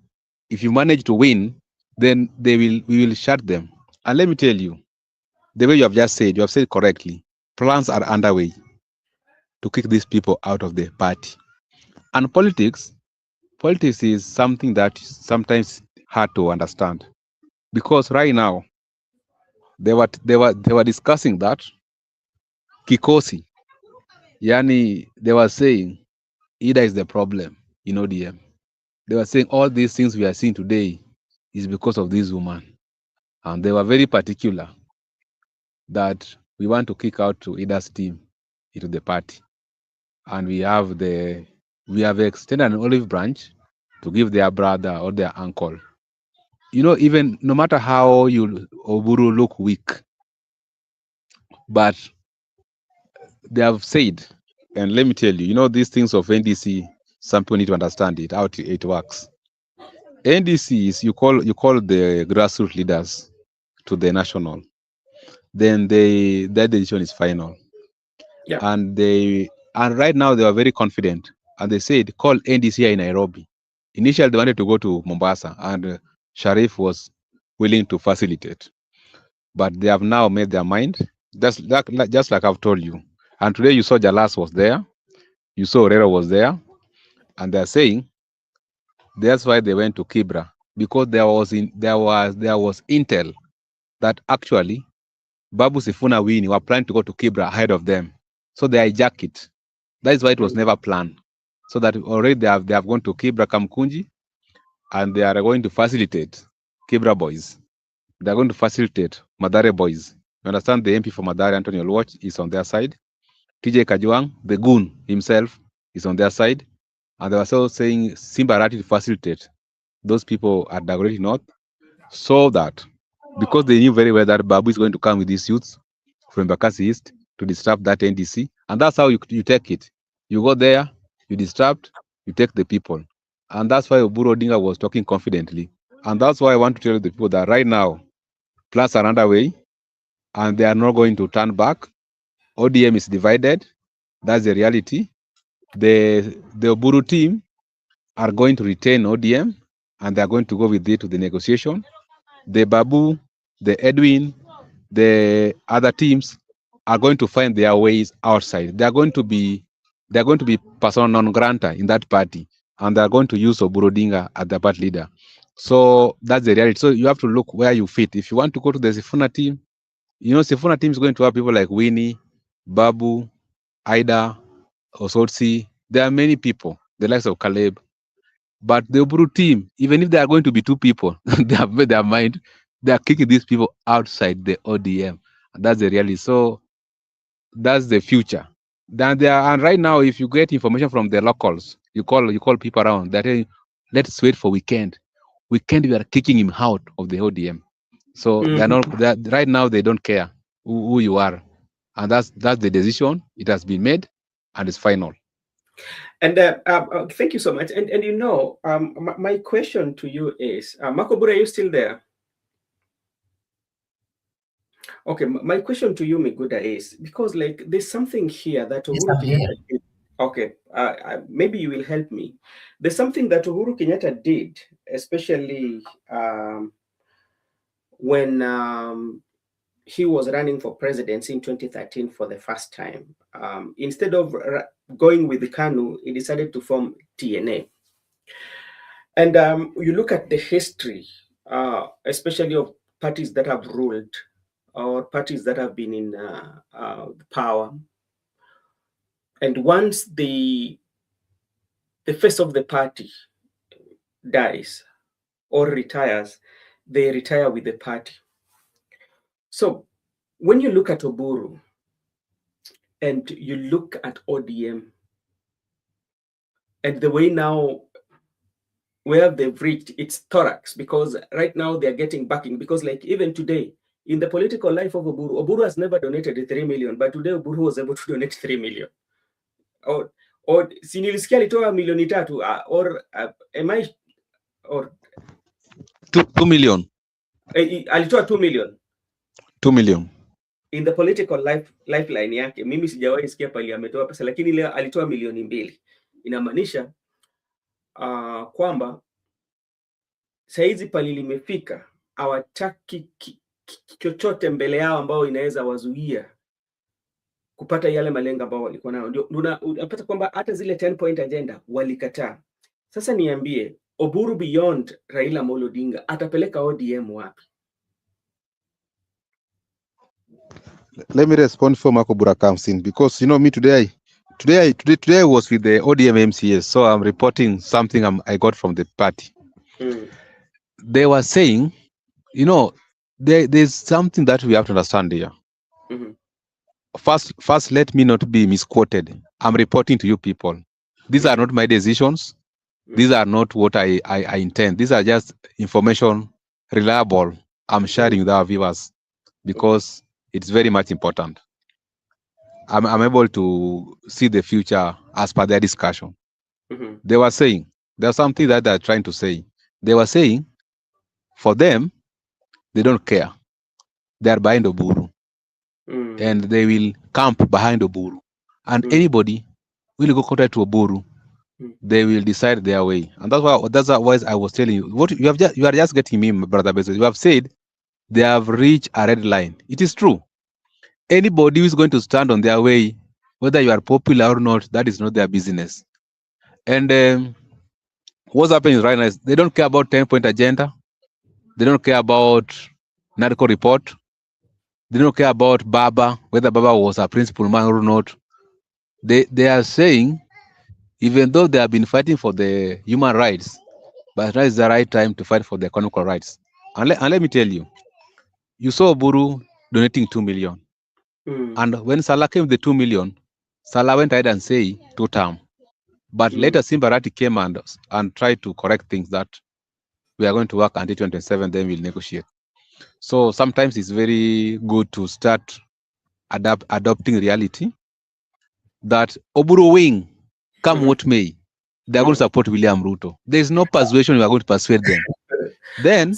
[SPEAKER 3] if you manage to win, then we will shut them. And let me tell you, the way you have said correctly, plans are underway to kick these people out of the party. And politics is something that sometimes hard to understand, because right now they were discussing that Kikosi, yani they were saying Ida is the problem in ODM. They were saying all these things we are seeing today is because of this woman, and they were very particular that we want to kick out to Ida's team into the party, and we have extended an olive branch to give their brother or their uncle. You know, even no matter how Oburu look weak, but they have said, and let me tell you, you know, these things of NDC, some people need to understand it, how it works. NDC is you call the grassroots leaders to the national. Then that decision is final.
[SPEAKER 1] Yeah.
[SPEAKER 3] And right now they are very confident, and they said call NDC in Nairobi. Initially they wanted to go to Mombasa, and Sharif was willing to facilitate, but they have now made their mind. Just like I've told you. And today you saw Jalas was there, you saw Orero was there, and they're saying that's why they went to Kibra, because there was intel that actually Babu Sifuna Wini were planning to go to Kibra ahead of them, so they hijack it. That is why it was never planned. So that already they have gone to Kibra Kamkunji, and they are going to facilitate Kibra boys. They are going to facilitate Madare boys. You understand? The MP for Madare, Anthony Olwach, is on their side. TJ Kajuang, the goon himself, is on their side. And they were also saying Simba Rati to facilitate those people at Dagoretti North, so that because they knew very well that Babu is going to come with these youths from Bakassi East to disrupt that NDC. And that's how you take it. You go there, you disrupt, you take the people. And that's why Oburu Odinga was talking confidently. And that's why I want to tell the people that right now, plans are underway, and they are not going to turn back. ODM is divided. That's the reality. The Oburu team are going to retain ODM, and they are going to go with it to the negotiation. The Babu, the Edwin, the other teams are going to find their ways outside. They are going to be persona non grata in that party, and they are going to use Oburu Odinga as the party leader. So that's the reality. So you have to look where you fit. If you want to go to the Sifuna team, Sifuna team is going to have people like Winnie, Babu, Ida, Osotsi. There are many people, the likes of Caleb. But the Oburu team, even if they are going to be two people, they have made their mind. They are kicking these people outside the ODM. And that's the reality. So that's the future. And right now, if you get information from the locals, you call people around. They're saying, let's wait for weekend. Weekend, we are kicking him out of the ODM. So they're not. Right now, they don't care who you are, and that's the decision. It has been made, and it's final.
[SPEAKER 1] And thank you so much. And my question to you is, Makobura, are you still there? Okay, my question to you, Miguda, is because like there's something here that Uhuru Kenyatta did. Okay, maybe you will help me. There's something that Uhuru Kenyatta did, especially when he was running for presidency in 2013 for the first time. Instead of going with the KANU, he decided to form TNA. And you look at the history, especially of parties that have ruled or parties that have been in power. And once the face of the party dies or retires, they retire with the party. So when you look at Oburu and you look at ODM and the way now where they've reached its thorax, because right now they're getting backing, because like even today, in the political life of Oburu has never donated 3 million, but today Oburu was able to donate 3 million. Or sinilisikia alitoa milioni tatu, or am I, or
[SPEAKER 3] 2 million.
[SPEAKER 1] Alitoa 2 million.
[SPEAKER 3] 2 million.
[SPEAKER 1] In the political lifeline yake, mimi sijawahi sikia pali ametoa pesa, lakini leo alitoa milioni 2. Inamaanisha kwamba saizi pali limefika, hawataki chochote mbele yao ambao inaweza wazuia kupata yale malengo ambao walikuwa nayo. Ndio unapata kwamba hata zile 10 point agenda walikataa. Sasa niambie, Oburu beyond Raila Amolo Odinga atapeleka ODM wapi?
[SPEAKER 3] Let me respond before Makobura comes in, because me today I was with the ODM MCS, so I'm reporting something I got from the party. They were saying, there's something that we have to understand here. First, let me not be misquoted. I'm reporting to you people. These are not my decisions. These are not what I intend. These are just information reliable. I'm sharing with our viewers because it's very much important. I'm able to see the future as per their discussion. They were saying, there's something that they're trying to say. They were saying, for them, they don't care. They are behind Oburu, and they will camp behind Oburu. And anybody will go contrary to Oburu, they will decide their way. And that's why I was telling you. What you are just getting me, my brother Bezos. You have said they have reached a red line. It is true. Anybody who is going to stand on their way, whether you are popular or not, that is not their business. And what's happening right now is they don't care about 10-point agenda. They don't care about narco report. They don't care about Baba, whether Baba was a principal man or not. They are saying, even though they have been fighting for the human rights, but now is the right time to fight for the economic rights. And let me tell you, you saw Oburu donating 2 million. And when Salah came with the 2 million, Salah went ahead and say 2 term. But later Simbarati came and tried to correct things that we are going to work until 2027, then we'll negotiate. So sometimes it's very good to start adopting reality that Oburu wing, come what may, they are going to support William Ruto. There is no persuasion we are going to persuade them. Then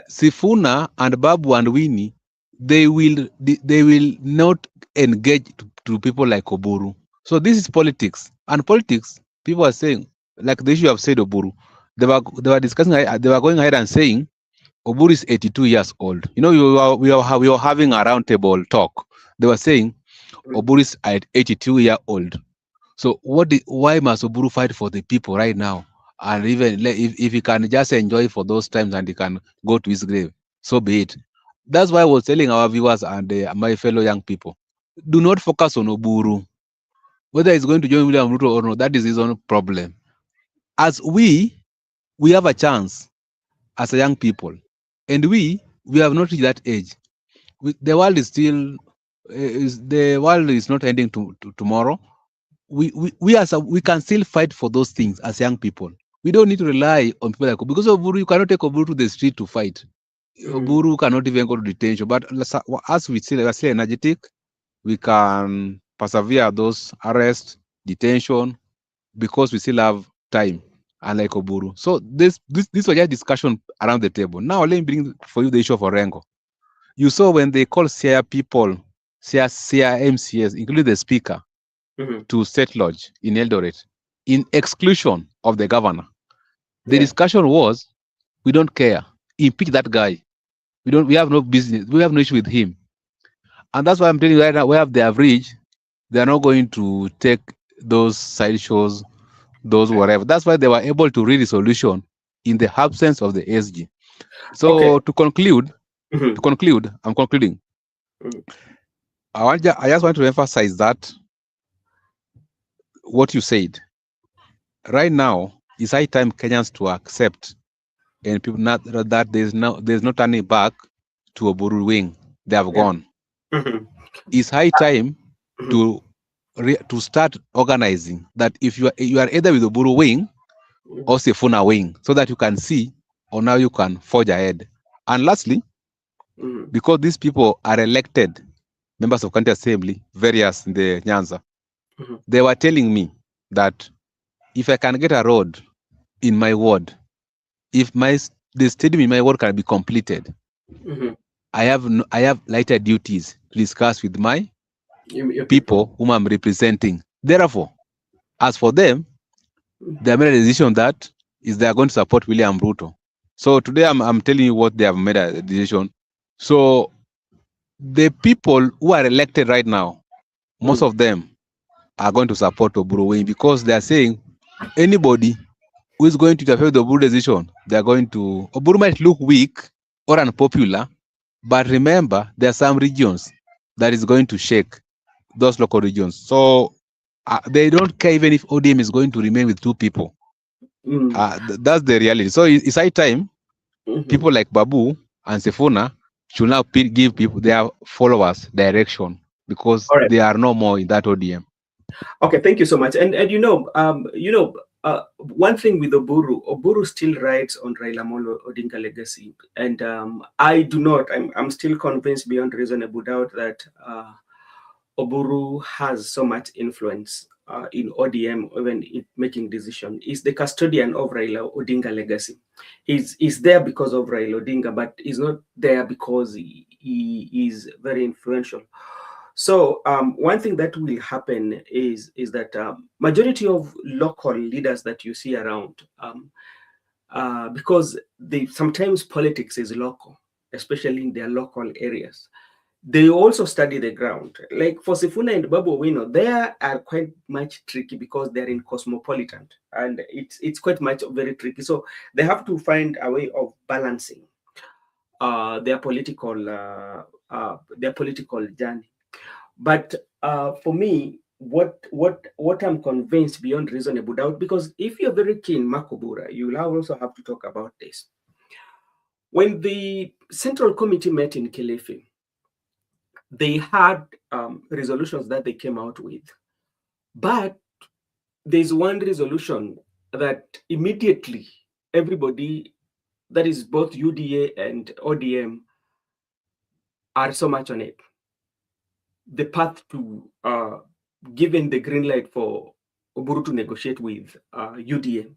[SPEAKER 3] Sifuna and Babu and Winnie, they will not engage to people like Oburu. So this is politics. And politics, people are saying, like the issue I've said Oburu, they were discussing, they were going ahead and saying Oburu is 82 years old. You know, we were having a roundtable talk. They were saying Oburu is at 82 years old. So why must Oburu fight for the people right now? And even if he can just enjoy for those times and he can go to his grave, so be it. That's why I was telling our viewers and my fellow young people, do not focus on Oburu. Whether he's going to join William Ruto or not, that is his own problem. As we have a chance as a young people, and we have not reached that age. The world is still, the world is not ending tomorrow. We can still fight for those things as young people. We don't need to rely on people like Oburu, because Oburu, you cannot take Oburu to the street to fight. Oburu cannot even go to detention. But as we are still energetic, we can persevere those arrests, detention, because we still have time, unlike Oburu. So this was just discussion around the table. Now let me bring for you the issue of Orengo. You saw when they call SIA people, SIA MCS, including the speaker, to State Lodge in Eldoret, in exclusion of the governor. The discussion was, we don't care. Impeach that guy. We have no business. We have no issue with him. And that's why I'm telling you right now, where they have reached, they are not going to take those side shows, those whatever. That's why they were able to reach a solution in the absence of the SG. So to conclude, I'm concluding. I just want to emphasize that what you said right now is high time Kenyans to accept, and people not that there's no turning back to Oburu wing. They have gone. It's high time to start organizing that if you are either with Oburu wing or Sifuna wing, so that you can see or now you can forge ahead. And lastly, because these people are elected members of county assembly, various in the Nyanza, they were telling me that if I can get a road in my ward, if the stadium in my ward can be completed, I have lighter duties to discuss with my people whom I'm representing. Therefore, as for them, they have made a decision that is they are going to support William Ruto. So today I'm telling you what they have made a decision. So the people who are elected right now, most of them are going to support Oburu because they are saying anybody who is going to interfere with the Oburu decision, they are going to. Oburu might look weak or unpopular, but remember there are some regions that is going to shake those local regions. So they don't care even if ODM is going to remain with two people. That's the reality. So it's high time people like Babu and Sifuna should now give people their followers direction, because they are no more in that ODM.
[SPEAKER 1] Okay, thank you so much. And one thing with Oburu still rides on Raila Amolo Odinga legacy, and I'm still convinced beyond reasonable doubt that Oburu has so much influence in ODM, even in making decision, is the custodian of Raila Odinga legacy. He's there because of Raila Odinga, but he's not there because he is very influential. So one thing that will happen is that majority of local leaders that you see around, because sometimes politics is local, especially in their local areas, they also study the ground. Like for Sifuna and Babu, we know they are quite much tricky because they're in cosmopolitan, and it's quite much very tricky. So they have to find a way of balancing their political journey. But for me, what I'm convinced beyond reasonable doubt, because if you're very keen, Makobura, you'll also have to talk about this. When the Central Committee met in Kilifi, they had resolutions that they came out with. But there's one resolution that immediately everybody, that is both UDA and ODM, are so much on it. The path to giving the green light for Oburu to negotiate with UDA.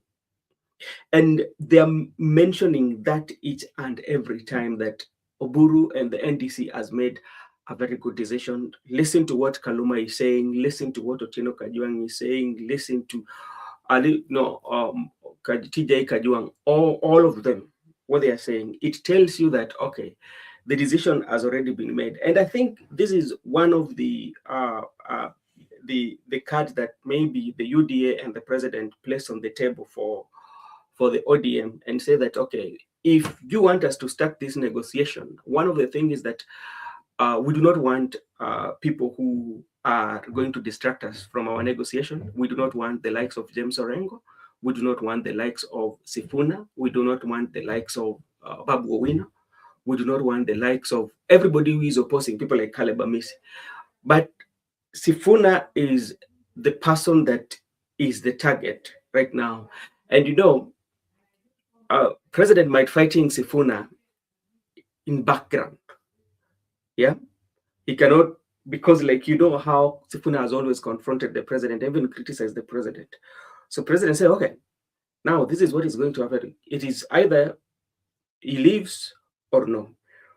[SPEAKER 1] And they're mentioning that each and every time, that Oburu and the NDC has made a very good decision. Listen to what Kaluma is saying, listen to what Otieno Kajwang is saying, listen to TJ Kajwang, all of them, what they are saying. It tells you that, okay, the decision has already been made. And I think this is one of the cards that maybe the UDA and the president placed on the table for the ODM, and say that, okay, if you want us to start this negotiation, one of the things is that we do not want people who are going to distract us from our negotiation. We do not want the likes of James Orengo. We do not want the likes of Sifuna. We do not want the likes of Babu Owino. We do not want the likes of everybody who is opposing, people like Caleb Amisi. But Sifuna is the person that is the target right now. And President might fighting Sifuna in background. Yeah, he cannot, because how Sifuna has always confronted the president, even criticized the president. So president said, okay, now this is what is going to happen. It is either he leaves or no.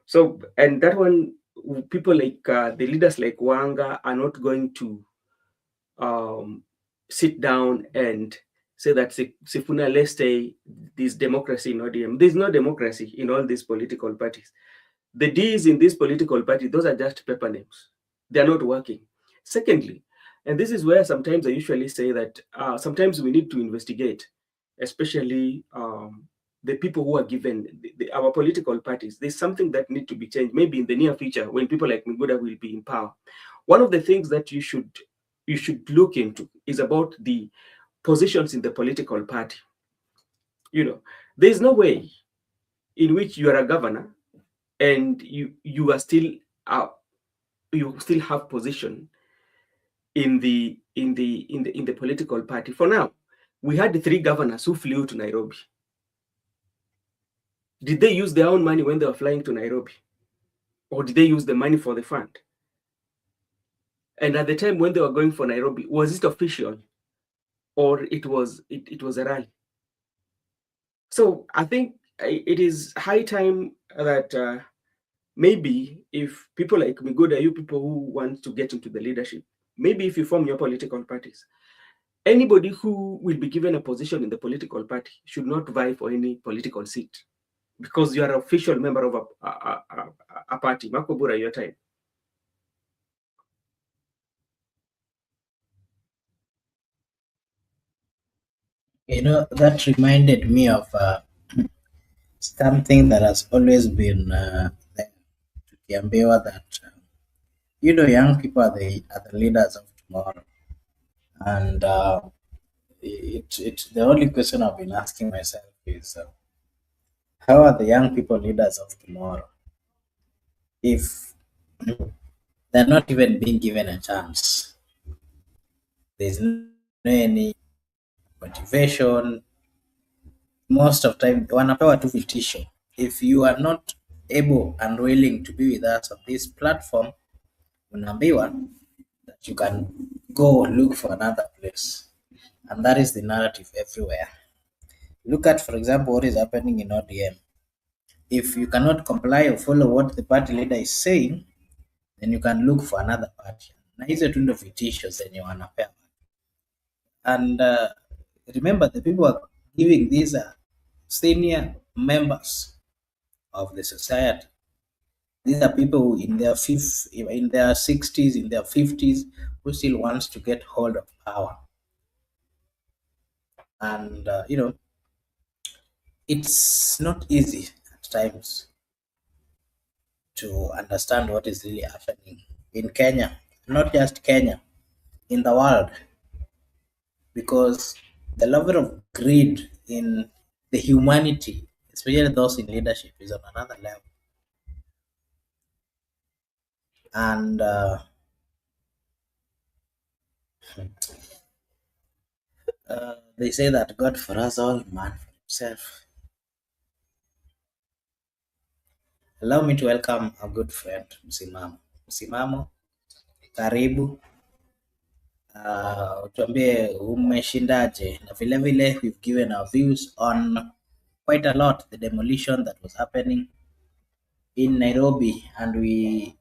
[SPEAKER 1] So, and that one, people like the leaders like Wanga are not going to sit down and say that Sifuna, let's say this democracy in ODM. There's no democracy in all these political parties. The Ds in this political party, those are just paper names. They're not working. Secondly, and this is where sometimes I usually say that sometimes we need to investigate, especially the people who are given our political parties. There's something that need to be changed, maybe in the near future when people like Miguda will be in power. One of the things that you should look into is about the positions in the political party. There's no way in which you are a governor and you are still you still have position in the political party. For now, we had the 3 governors who flew to Nairobi. Did they use their own money when they were flying to Nairobi, or did they use the money for the fund? And at the time when they were going for Nairobi, was it official, or it was a rally? So I think it is high time that maybe if people like Miguda, you people who want to get into the leadership, maybe if you form your political parties, anybody who will be given a position in the political party should not vie for any political seat, because you are an official member of a party. Makobura, your time.
[SPEAKER 2] That reminded me of something that has always been there to Kiambiwa, that young people are the leaders of tomorrow. And the only question I've been asking myself is, how are the young people leaders of tomorrow if they're not even being given a chance? There's no any motivation. Most of time, wanapewa tu vitisho. If you are not able and willing to be with us on this platform, unaambiwa that you can go look for another place. And that is the narrative everywhere. Look at, for example, what is happening in ODM. If you cannot comply or follow what the party leader is saying, then you can look for another party. Na hizo tu ndo vitisho zenye wanapewa. And remember, the people are giving these senior members of the society. These are people in their in their 60s, in their 50s, who still wants to get hold of power. And it's not easy at times to understand what is really happening in Kenya, not just Kenya, in the world, because the level of greed in the humanity, especially those in leadership, is on another level. And they say that God for us all, man for himself. Allow me to welcome a good friend, Msimamo. Msimamo, karibu. Tuambie umeshindaje, na vile vile we've given our views on quite a lot the demolition that was happening in Nairobi, and we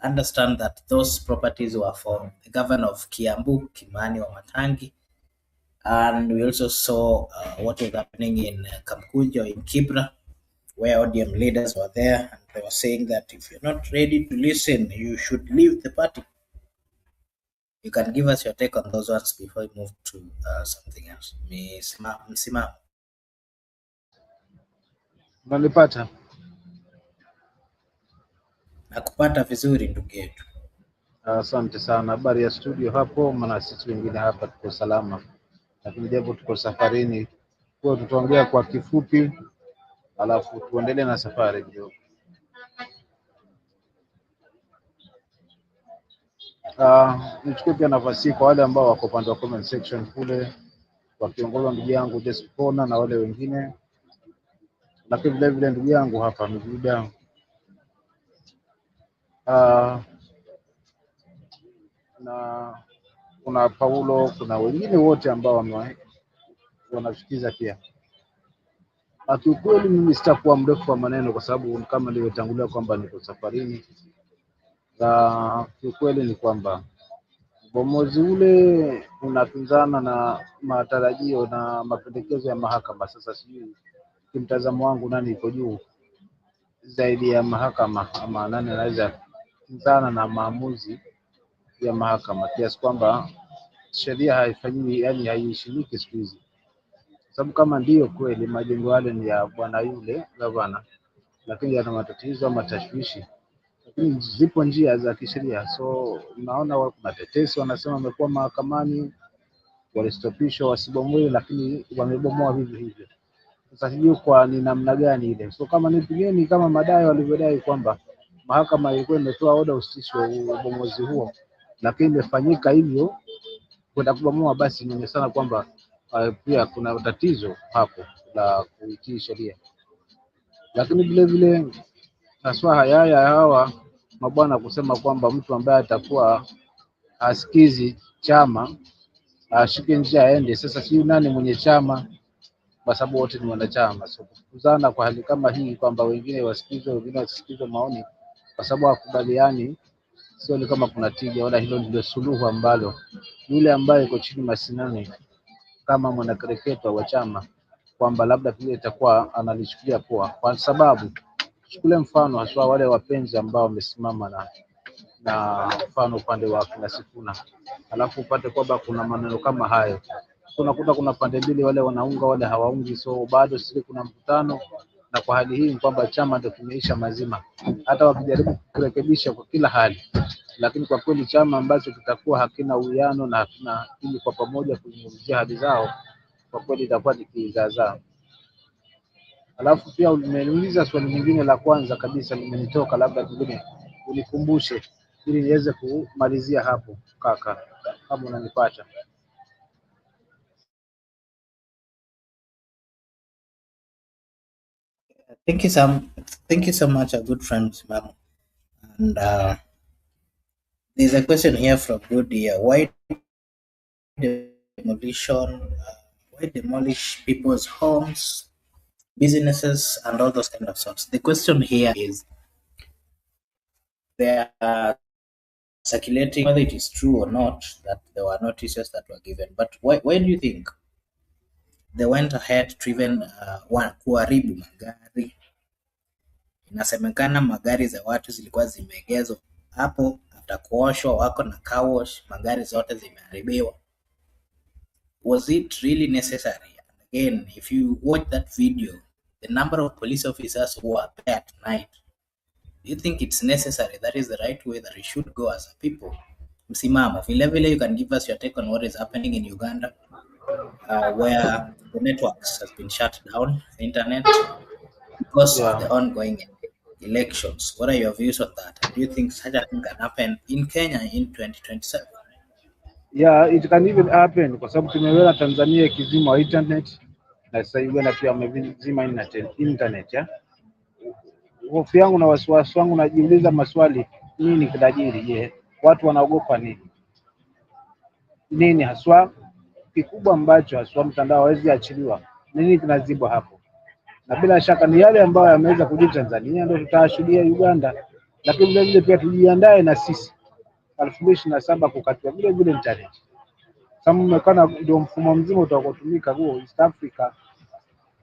[SPEAKER 2] understand that those properties were for the governor of Kiambu, Kimani Wamatangi, and we also saw what was happening in Kamkunjo, in Kibra, where ODM leaders were there, and they were saying that if you're not ready to listen, you should leave the party. You can give us your take on those ones before we move to something else. Msimamo.
[SPEAKER 4] Unanipata?
[SPEAKER 2] Nakupata vizuri ndugu yetu.
[SPEAKER 4] Asante sana. Habari ya studio hapo, maana sisi wengine hapa tuko salama, lakini japo tuko safarini, kwa tutaongea kwa kifupi, alafu tuendelee na safari kidogo. Nichukue pia nafasi hii kwa wale ambao wako upande wa comment section kule, wakiongozwa ndugu yangu Despona na wale wengine, lakini vile vile ndugu yangu hapa Mjuda, na kuna Paulo, kuna wengine wote ambao wanasikiza pia. Kiukweli mimi sitakuwa mrefu wa maneno kwa sababu kama nilivyotangulia kwamba niko safarini, na kiukweli ni kwamba ubomozi ule unapinzana na matarajio na mapendekezo ya mahakama. Sasa sijui kimtazamo wangu nani iko juu zaidi ya mahakama, ama nani anaweza pinzana na maamuzi ya mahakama, kiasi kwamba sheria haifanyiwi, yani haiheshimiki siku hizi. Sababu kama ndiyo kweli majengo yale ni ya bwana yule gavana, lakini yana matatizo ama tashwishi, lakini zipo njia za kisheria. So unaona kuna tetesi wanasema wamekuwa mahakamani, walistopishwa wasibomoe, lakini wamebomoa vivyo hivyo. Sasa sijui kwa ni namna gani ile. So kama nipigeni kama madai walivyodai kwamba mahakama ilikuwa imetoa oda usitisho wa ubomozi huo, lakini imefanyika hivyo kwenda kubomoa, basi ni sana kwamba pia kuna tatizo hapo la kuitii sheria. Lakini vile vile haswa haya hawa mabwana kusema kwamba mtu ambaye atakuwa asikizi chama ashike njia aende. Sasa si nani mwenye chama, kwa sababu wote ni wanachama. So kuzana kwa hali kama hii kwamba wengine wasikizwe wengine wasikizwe maoni kwa sababu hakubaliani, sio ni kama kuna tija, wala hilo ndio suluhu ambalo yule ambaye iko chini masinani kama mwanakereketwa wa chama kwamba labda vile itakuwa analichukulia poa, kwa sababu chukulia mfano haswa wale wapenzi ambao wamesimama na mfano upande wa kina Sifuna, alafu upate kwamba kuna maneno kama hayo, unakuta kuna pande mbili, wale wanaunga wale hawaungi. So bado sisi kuna mkutano, na kwa hali hii kwamba chama ndio kimeisha mazima, hata wakijaribu kurekebisha kwa kila hali, lakini kwa kweli chama ambacho kitakuwa hakina uwiano na hakina ili kwa pamoja kuzungumzia hali zao, kwa kweli itakuwa ni kizaazaa. Alafu pia umeniuliza swali lingine la kwanza kabisa limenitoka, labda kingine unikumbushe ili niweze kumalizia hapo kaka, kama unanipata.
[SPEAKER 2] Thank you so much, a good friend, Msimamo. And There's a question here from Goody. Why demolish people's homes, businesses, and all those kind of sorts? The question here is they are circulating whether it is true or not that there were notices that were given. But why do you think they went ahead to even kuharibu magari? Inasemekana magari za watu zilikuwa zimeegezwa hapo, after kuoshwa wako na car wash, magari zote zimeharibiwa. Was it really necessary? Again, if you watch that video, the number of police officers who are there at night, do you think it's necessary? That is the right way that we should go as a people. Msimama, vile you can give us your take on what is happening in Uganda, where the networks has been shut down, the internet, because of the ongoing elections. What are your views on that? And do you think such a thing can happen in Kenya in 2027?
[SPEAKER 4] Yeah, it can even happen kwa sababu tumeona Tanzania ikizima internet na sasa Uganda pia wamezima internet ya. Hofu yangu na wasiwasi wangu, najiuliza maswali, nini kinajiri? Je, watu wanaogopa nini? Nini haswa kikubwa ambacho haswa mtandao hawezi achiliwa? Nini kinazibwa hapo? Na bila shaka ni yale ambayo yameweza kujiri Tanzania ndio tutashuhudia Uganda, lakini vile vile pia tujiandae na sisi 2027 kukatiwa vile vile internet. Kama umekana ndio mfumo mzima utakotumika huo East Africa,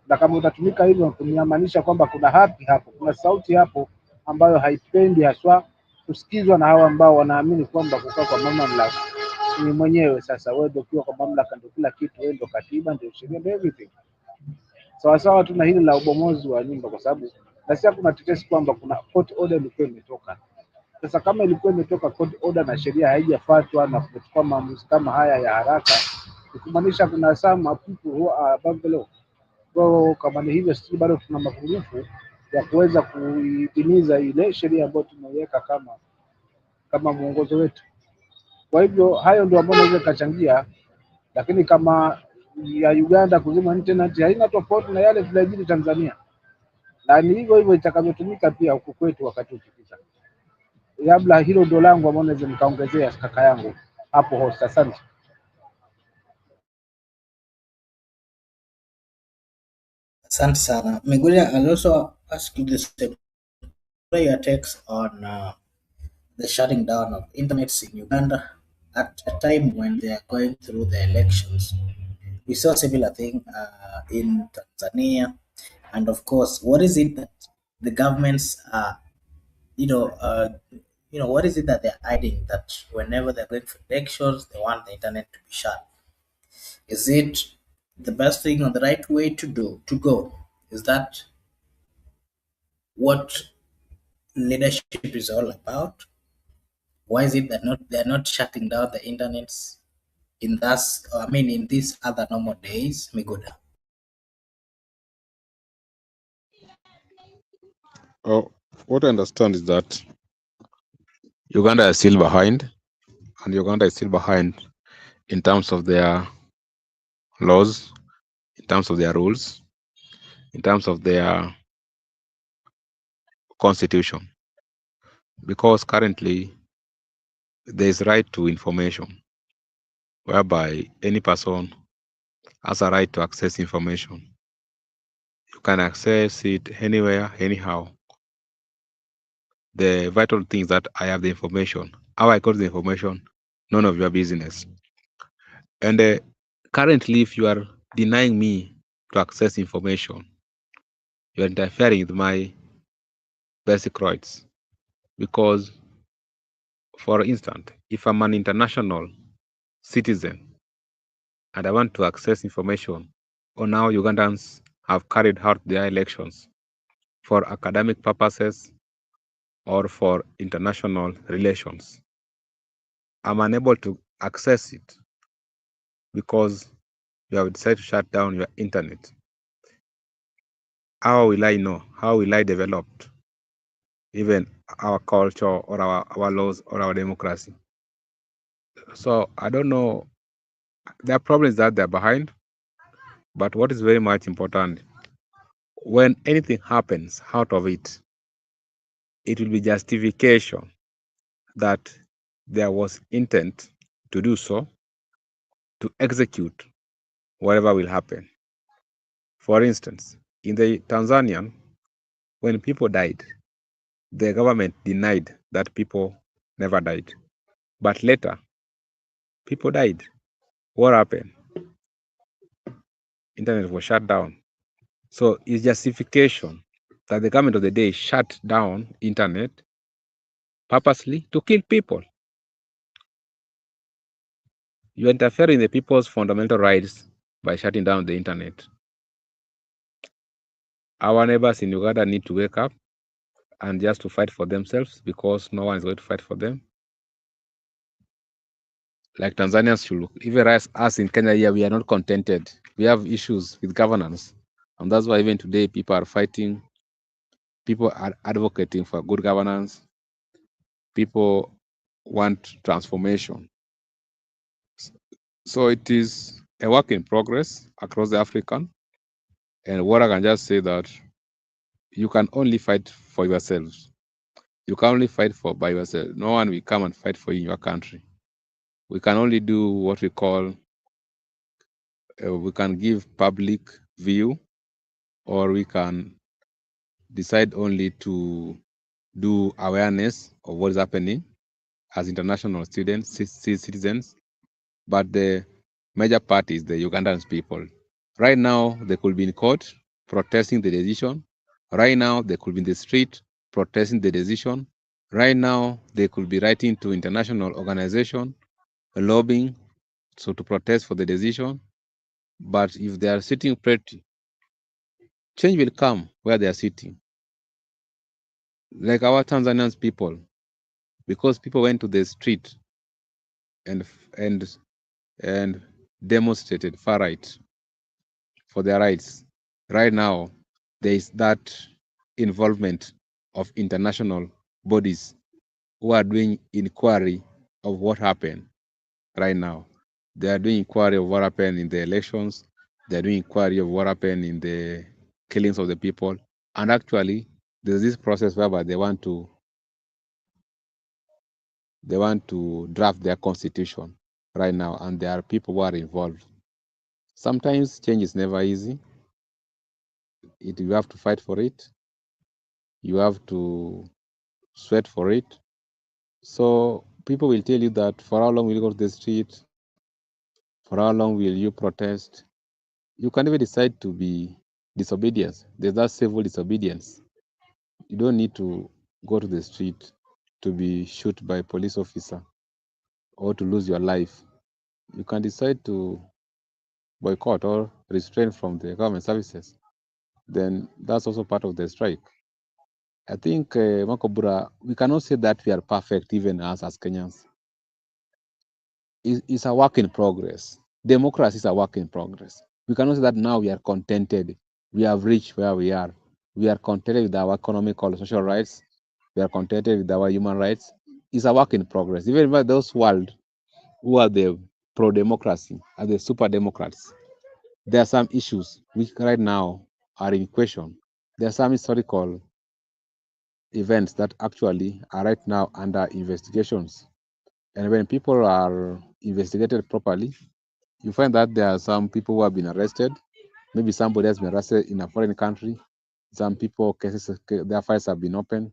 [SPEAKER 4] na kama utatumika hivyo kunamaanisha kwamba kuna haki hapo, kuna sauti hapo ambayo haipendi haswa kusikizwa na hawa ambao wanaamini kwamba kukaa kwa mamlaka ni mwenyewe. Sasa wewe ndio ukiwa kwa mamlaka ndio kila kitu, wewe ndio katiba, ndio sheria, ndio everything. Sawa tu na hili la ubomozi wa nyumba, kwa sababu na sasa kuna tetesi kwamba kuna court order ilikuwa imetoka. Sasa kama ilikuwa imetoka court order na sheria haijafuatwa na kuchukua maamuzi kama haya ya haraka, kumaanisha kuna some people who are above the law. Kwa kama ni hivyo, sisi bado tuna mapungufu ya kuweza kuitimiza ile sheria ambayo tumeiweka kama mwongozo wetu. Kwa hivyo hayo ndio ambayo naweza kachangia, lakini kama ya Uganda kuzima internet haina tofauti na yale tunajiri Tanzania, na ni hivyo hivyo itakavyotumika pia huku kwetu wakati ukifika. Labda hilo ndo langu ambalo naweza nikaongezea kaka yangu hapo host. Asante.
[SPEAKER 2] Asante sana. Migulia, I'll also ask you the same. What are your takes on the shutting down of internets in Uganda at a time when they are going through the elections? We saw a similar thing in Tanzania, and of course, what is it that the governments are, what is it that they're hiding that whenever they're going for elections, they want the internet to be shut? Is it the best thing or the right way to go? Is that what leadership is all about? Why is it that they're not shutting down the internets in these other normal days, Miguda?
[SPEAKER 3] Oh, what I understand is that Uganda is still behind, and Uganda is still behind in terms of their laws, in terms of their rules, in terms of their constitution, because currently there is right to information, whereby any person has a right to access information. You can access it anywhere, anyhow. The vital thing is that I have the information. How I got the information, none of your business. And currently, if you are denying me to access information, you are interfering with my basic rights. Because, for instance, if I'm an international citizen and I want to access information on how Ugandans have carried out their elections for academic purposes or for international relations, I'm unable to access it because you have decided to shut down your internet. How will I know? How will I develop even our culture or our laws or our democracy? So I don't know. There are problems that they're behind, but what is very much important, when anything happens out of it, it will be justification that there was intent to do so, to execute whatever will happen. For instance, in the Tanzanian, when people died, the government denied that people never died. But later, people died. What happened? Internet was shut down. So it's justification that the government of the day shut down internet purposely to kill people. You interfere in the people's fundamental rights by shutting down the internet. Our neighbors in Uganda need to wake up and just to fight for themselves because no one is going to fight for them. Like Tanzanians should look. Even us in Kenya here, we are not contented. We have issues with governance. And that's why even today people are fighting. People are advocating for good governance. People want transformation. So it is a work in progress across the African. And what I can just say that you can only fight for yourselves. You can only fight for by yourself. No one will come and fight for you in your country. We can only do what we call, we can give public view, or we can decide only to do awareness of what is happening as international students, citizens. But the major part is the Ugandan people. Right now, they could be in court protesting the decision. Right now, they could be in the street protesting the decision. Right now, they could be writing to international organization, lobbying, so to protest for the decision. But if they are sitting pretty, change will come where they are sitting. Like our Tanzanian people, because people went to the street and demonstrated far right for their rights. Right now, there is that involvement of international bodies who are doing inquiry of what happened right now. They are doing inquiry of what happened in the elections. They are doing inquiry of what happened in the killings of the people. And actually, there's this process whereby they want to draft their constitution right now, and there are people who are involved. Sometimes change is never easy. You have to fight for it. You have to sweat for it. So people will tell you that for how long will you go to the street? For how long will you protest? You can even decide to be disobedience. There's that civil disobedience. You don't need to go to the street to be shot by a police officer or to lose your life. You can decide to boycott or restrain from the government services. Then that's also part of the strike. I think, Makobura, we cannot say that we are perfect, even us as Kenyans. It's a work in progress. Democracy is a work in progress. We cannot say that now we are contented. We have reached where we are. We are contented with our economic or social rights. We are contented with our human rights. It's a work in progress. Even by those world who are the pro-democracy, are the super democrats, there are some issues which right now are in question. There are some historical events that actually are right now under investigations. And when people are investigated properly, you find that there are some people who have been arrested. Maybe somebody has been arrested in a foreign country. Some people, cases, their files have been opened.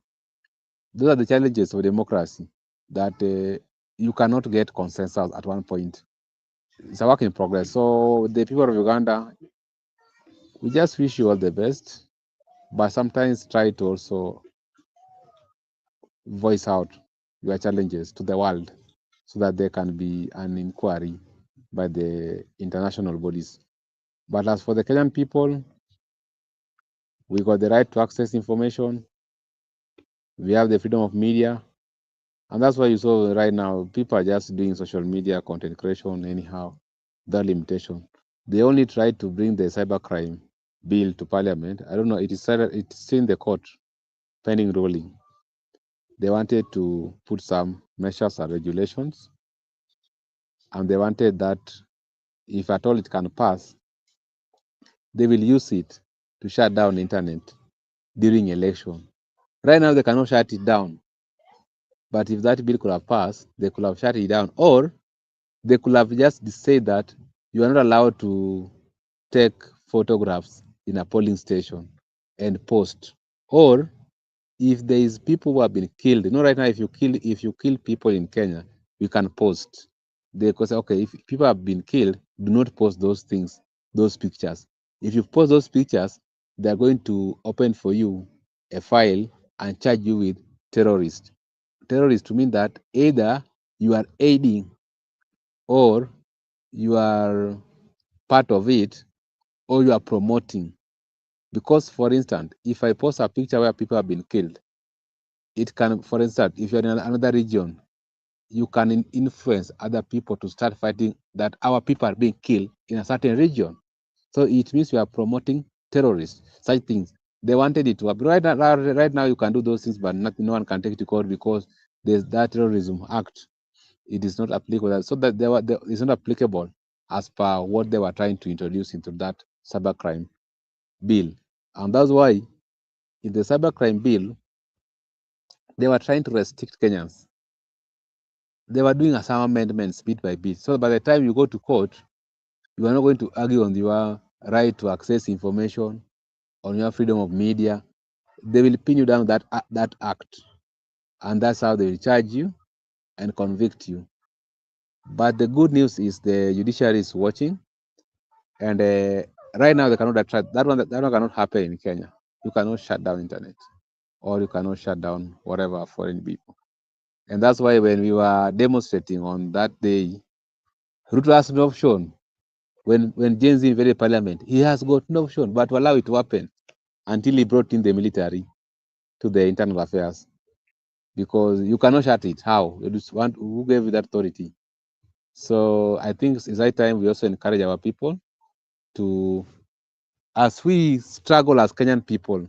[SPEAKER 3] Those are the challenges of democracy, that you cannot get consensus at one point. It's a work in progress. So the people of Uganda, we just wish you all the best, but sometimes try to also voice out your challenges to the world so that there can be an inquiry by the international bodies. But as for the Kenyan people, we got the right to access information. We have the freedom of media. And that's why you saw right now, people are just doing social media content creation anyhow, without limitation. They only tried to bring the cybercrime bill to parliament. I don't know, it's still in the court, pending ruling. They wanted to put some measures and regulations, and they wanted that if at all it can pass, they will use it to shut down the internet during election. Right now, they cannot shut it down But if that bill could have passed, they could have shut it down, or they could have just said that you are not allowed to take photographs in a polling station and post. Or if there is people who have been killed, right now if you kill people in Kenya, you can post. They could say, okay, if people have been killed, do not post those things, those pictures. If you post those pictures, they're going to open for you a file and charge you with terrorist. Terrorist to mean that either you are aiding or you are part of it or you are promoting. Because, for instance, if I post a picture where people have been killed, it can, for instance, if you're in another region, you can influence other people to start fighting that our people are being killed in a certain region. So it means you are promoting terrorists, such things. They wanted it to happen. Right now you can do those things, but no one can take it to court because there's that terrorism act. It is not applicable. So that it's not applicable as per what they were trying to introduce into that cybercrime bill. And that's why in the cybercrime bill, they were trying to restrict Kenyans. They were doing some amendments bit by bit. So by the time you go to court, you are not going to argue on your right to access information, on your freedom of media. They will pin you down that act. And that's how they will charge you and convict you. But the good news is the judiciary is watching. And right now they cannot attract that one cannot happen in Kenya. You cannot shut down internet or you cannot shut down whatever foreign people. And that's why when we were demonstrating on that day, Ruto has no option. When Gen Z invaded parliament, he has got no option but to allow it to happen until he brought in the military to the internal affairs. Because you cannot shut it. How? Who gave you that authority? So I think it's high time we also encourage our people to, as we struggle as Kenyan people,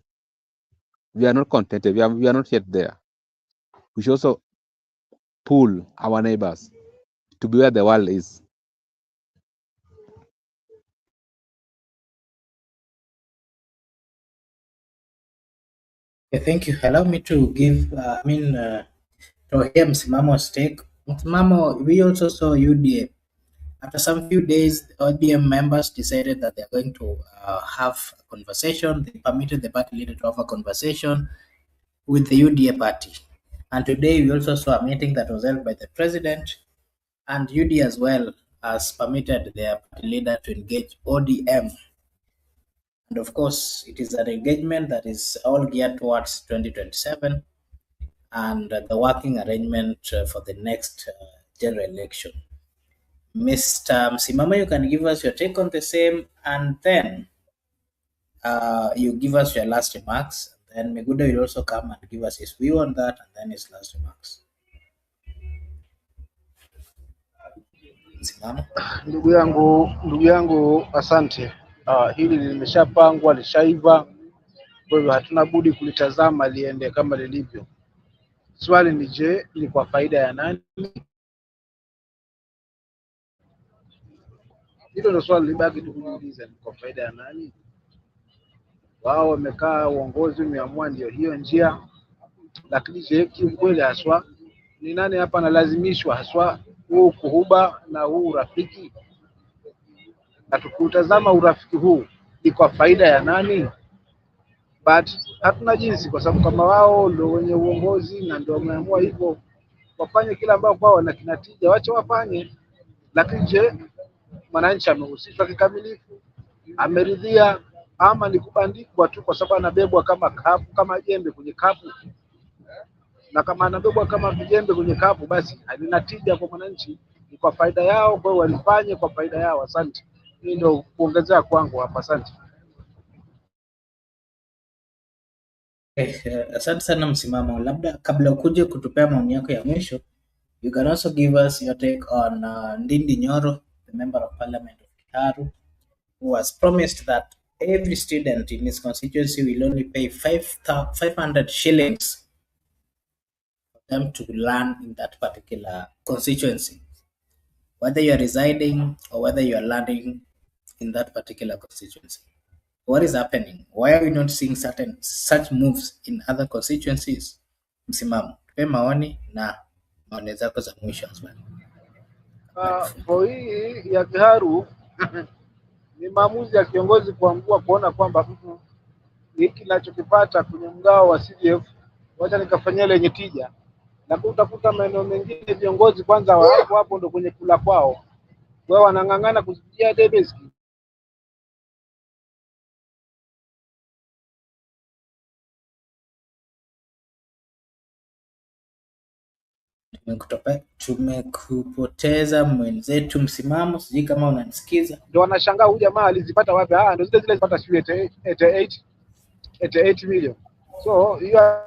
[SPEAKER 3] we are not contented. We are not yet there. We should also pull our neighbors to be where the world is.
[SPEAKER 2] Okay, thank you. Allow me to give, to hear Msimamo take. Msimamo, we also saw UDA. After some few days, the ODM members decided that they're going to have a conversation. They permitted the party leader to have a conversation with the UDA party. And today we also saw a meeting that was held by the president, and UDA as well has permitted their party leader to engage ODM. And of course, it is an engagement that is all geared towards 2027 and the working arrangement for the next general election. Mr. Msimama, you can give us your take on the same, and then you give us your last remarks. Then Meguda will also come and give us his view on that, and then his last remarks. Msimama.
[SPEAKER 4] Ndugu yangu, asante. Hili limeshapangwa, lishaiva, kwa hivyo hatuna budi kulitazama liende kama lilivyo. Swali ni je, ni kwa faida ya nani? Hilo ndio swali libaki tu kujiuliza, ni kwa faida ya nani? Wao wamekaa, uongozi umeamua ndio hiyo njia, lakini je, kiukweli haswa ni nani hapa analazimishwa haswa huu kuhuba na huu urafiki? Na tukiutazama urafiki huu ni kwa faida ya nani? But hatuna jinsi, kwa sababu kama wao ndio wenye uongozi na ndio wameamua hivyo, wafanye kila ambao kwao wana kinatija, wache wafanye. Lakini je, mwananchi amehusishwa kikamilifu, ameridhia, ama ni kubandikwa tu kwa sababu anabebwa kama kapu, kama jembe kwenye kapu? Na kama anabebwa kama vijembe kwenye kapu, basi halina tija kwa mwananchi, ni kwa faida yao, kwa hiyo walifanye kwa faida yao. Asante. Hii ndio kuongezea kwangu hapa, asante.
[SPEAKER 2] Asante sana Msimamo, labda kabla ukuje kutupea maoni yako ya mwisho, you can also give us your take on Ndindi Nyoro, the member of parliament of Kitaru, who has promised that every student in his constituency will only pay 500 shillings for them to learn in that particular constituency, whether you are residing or whether you are learning in that particular constituency. What is happening? Why are we not seeing such moves in other constituencies? Msimamo. tupe maoni na maoni zako za mwisho Azman.
[SPEAKER 4] Kwa hii ya Kiharu ni maamuzi ya kiongozi kuamua kuona kwamba hiki ninachokipata kwenye mgao wa CDF wacha nikafanyia lenye tija, na utakuta maeneo mengine viongozi kwanza hapo ndo kwenye kula kwao, wao wanang'ang'ana kuzipigia debe.
[SPEAKER 2] Tumekupoteza mwenzetu Msimamo, sijui kama unanisikiza.
[SPEAKER 4] Ndio wanashangaa huyu jamaa alizipata wapi? Ndio zile zilipata shule 88 million. So hiyo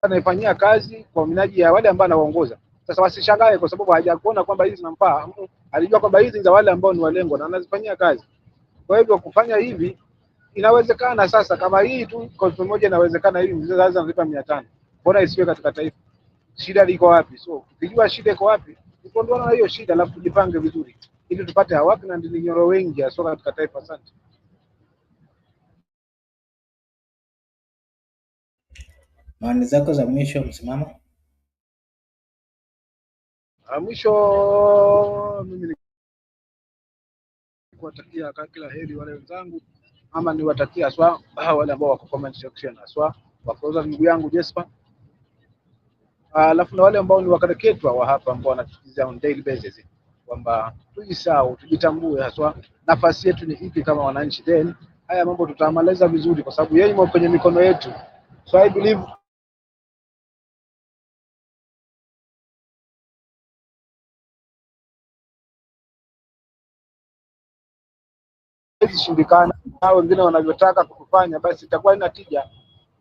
[SPEAKER 4] anaifanyia kazi kwa minaji ya wale ambao anawaongoza. Sasa wasishangae kwa sababu hajakuona kwamba hizi zinamfaa. Alijua kwamba hizi za wale ambao ni walengwa na anazifanyia kazi. Kwa hivyo kufanya hivi inawezekana. Sasa kama hii tu kwa pamoja inawezekana, hivi mzee sasa analipa 500. Mbona isiwe katika taifa? Shida liko wapi? So ukijua shida iko wapi, tuondoane na hiyo shida, alafu tujipange vizuri ili tupate hawaki na Ndindi nyoro wengi ya soka katika taifa. Asante.
[SPEAKER 2] Maoni zako za mwisho Msimamo?
[SPEAKER 4] Mwisho mimi ni kuwatakia kila heri wale wenzangu, ama niwatakia aswa wale ambao wako comment section, aswa wakoza ndugu yangu Jesper, alafu na wale ambao ni wakareketwa wa hapa ambao wanatusikiliza on daily basis, kwamba tujisahau, tujitambue haswa nafasi yetu ni ipi kama wananchi, then haya mambo tutamaliza vizuri, kwa sababu yeye yuko kwenye mikono yetu. So I believe shindikana na wengine wanavyotaka kutufanya, basi itakuwa ina tija,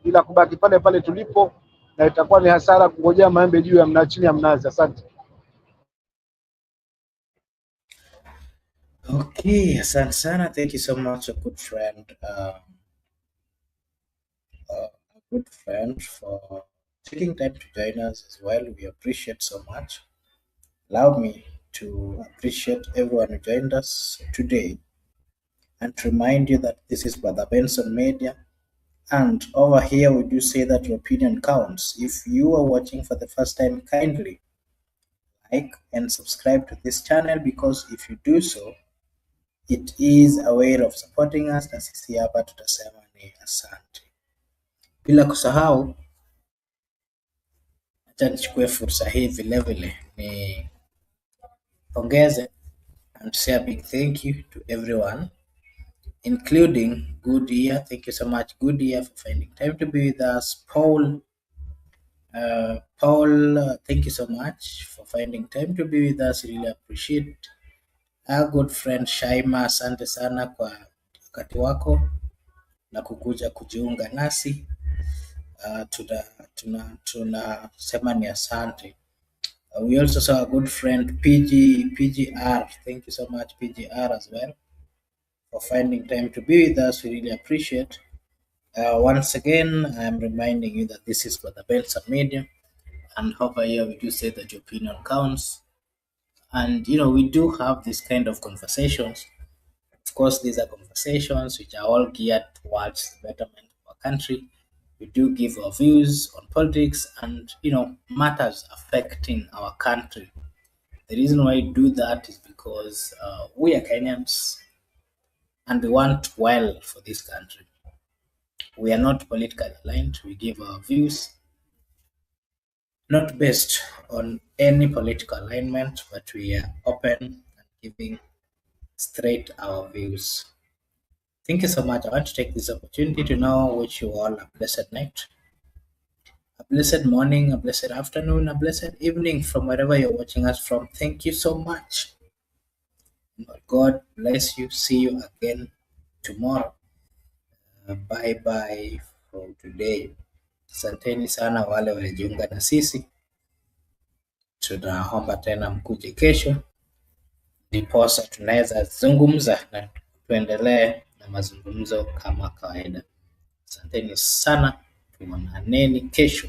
[SPEAKER 4] ila kubaki pale pale tulipo, na itakuwa ni hasara kungojea maembe juu ya chini ya mnazi. Asante.
[SPEAKER 2] Okay, asante sana. Thank you so much, a good friend. A good friend for taking time to join us as well. We appreciate so much. Allow me to appreciate everyone who joined us today and remind you that this is Brother Benson Media. And over here, we do say that your opinion counts. If you are watching for the first time, kindly like and subscribe to this channel, because if you do so, it is a way of supporting us, na sisi hapa tutasema ni asante. Bila kusahau, acha nichukue fursa hii vile vile ni pongeze and say a big thank you to everyone, including Good Year. Thank you so much, Good Year, for finding time to be with us. Paul, thank you so much for finding time to be with us. Really appreciate. Our good friend Shaima, asante sana kwa wakati wako na kukuja kujiunga nasi. Tunasema ni asante. We also saw a good friend PGR. Thank you so much PGR as well for finding time to be with us. We really appreciate. Once again, I'm reminding you that this is Brother Benson Media, and over here we do say that your opinion counts. And we do have this kind of conversations. Of course, these are conversations which are all geared towards the betterment of our country. We do give our views on politics and matters affecting our country. The reason why we do that is because we are Kenyans and we want well for this country. We are not politically aligned. We give our views not based on any political alignment, but we are open and giving straight our views. Thank you so much. I want to take this opportunity to now wish you all a blessed night, a blessed morning, a blessed afternoon, a blessed evening from wherever you're watching us from. Thank you so much. God bless you. See you again tomorrow. Bye bye for today. Asanteni sana wale walijiunga na sisi. Tunaomba tena mkuje kesho, ndiposa tunaweza zungumza na tuendelee na mazungumzo kama kawaida. Asanteni sana, tuonaneni kesho.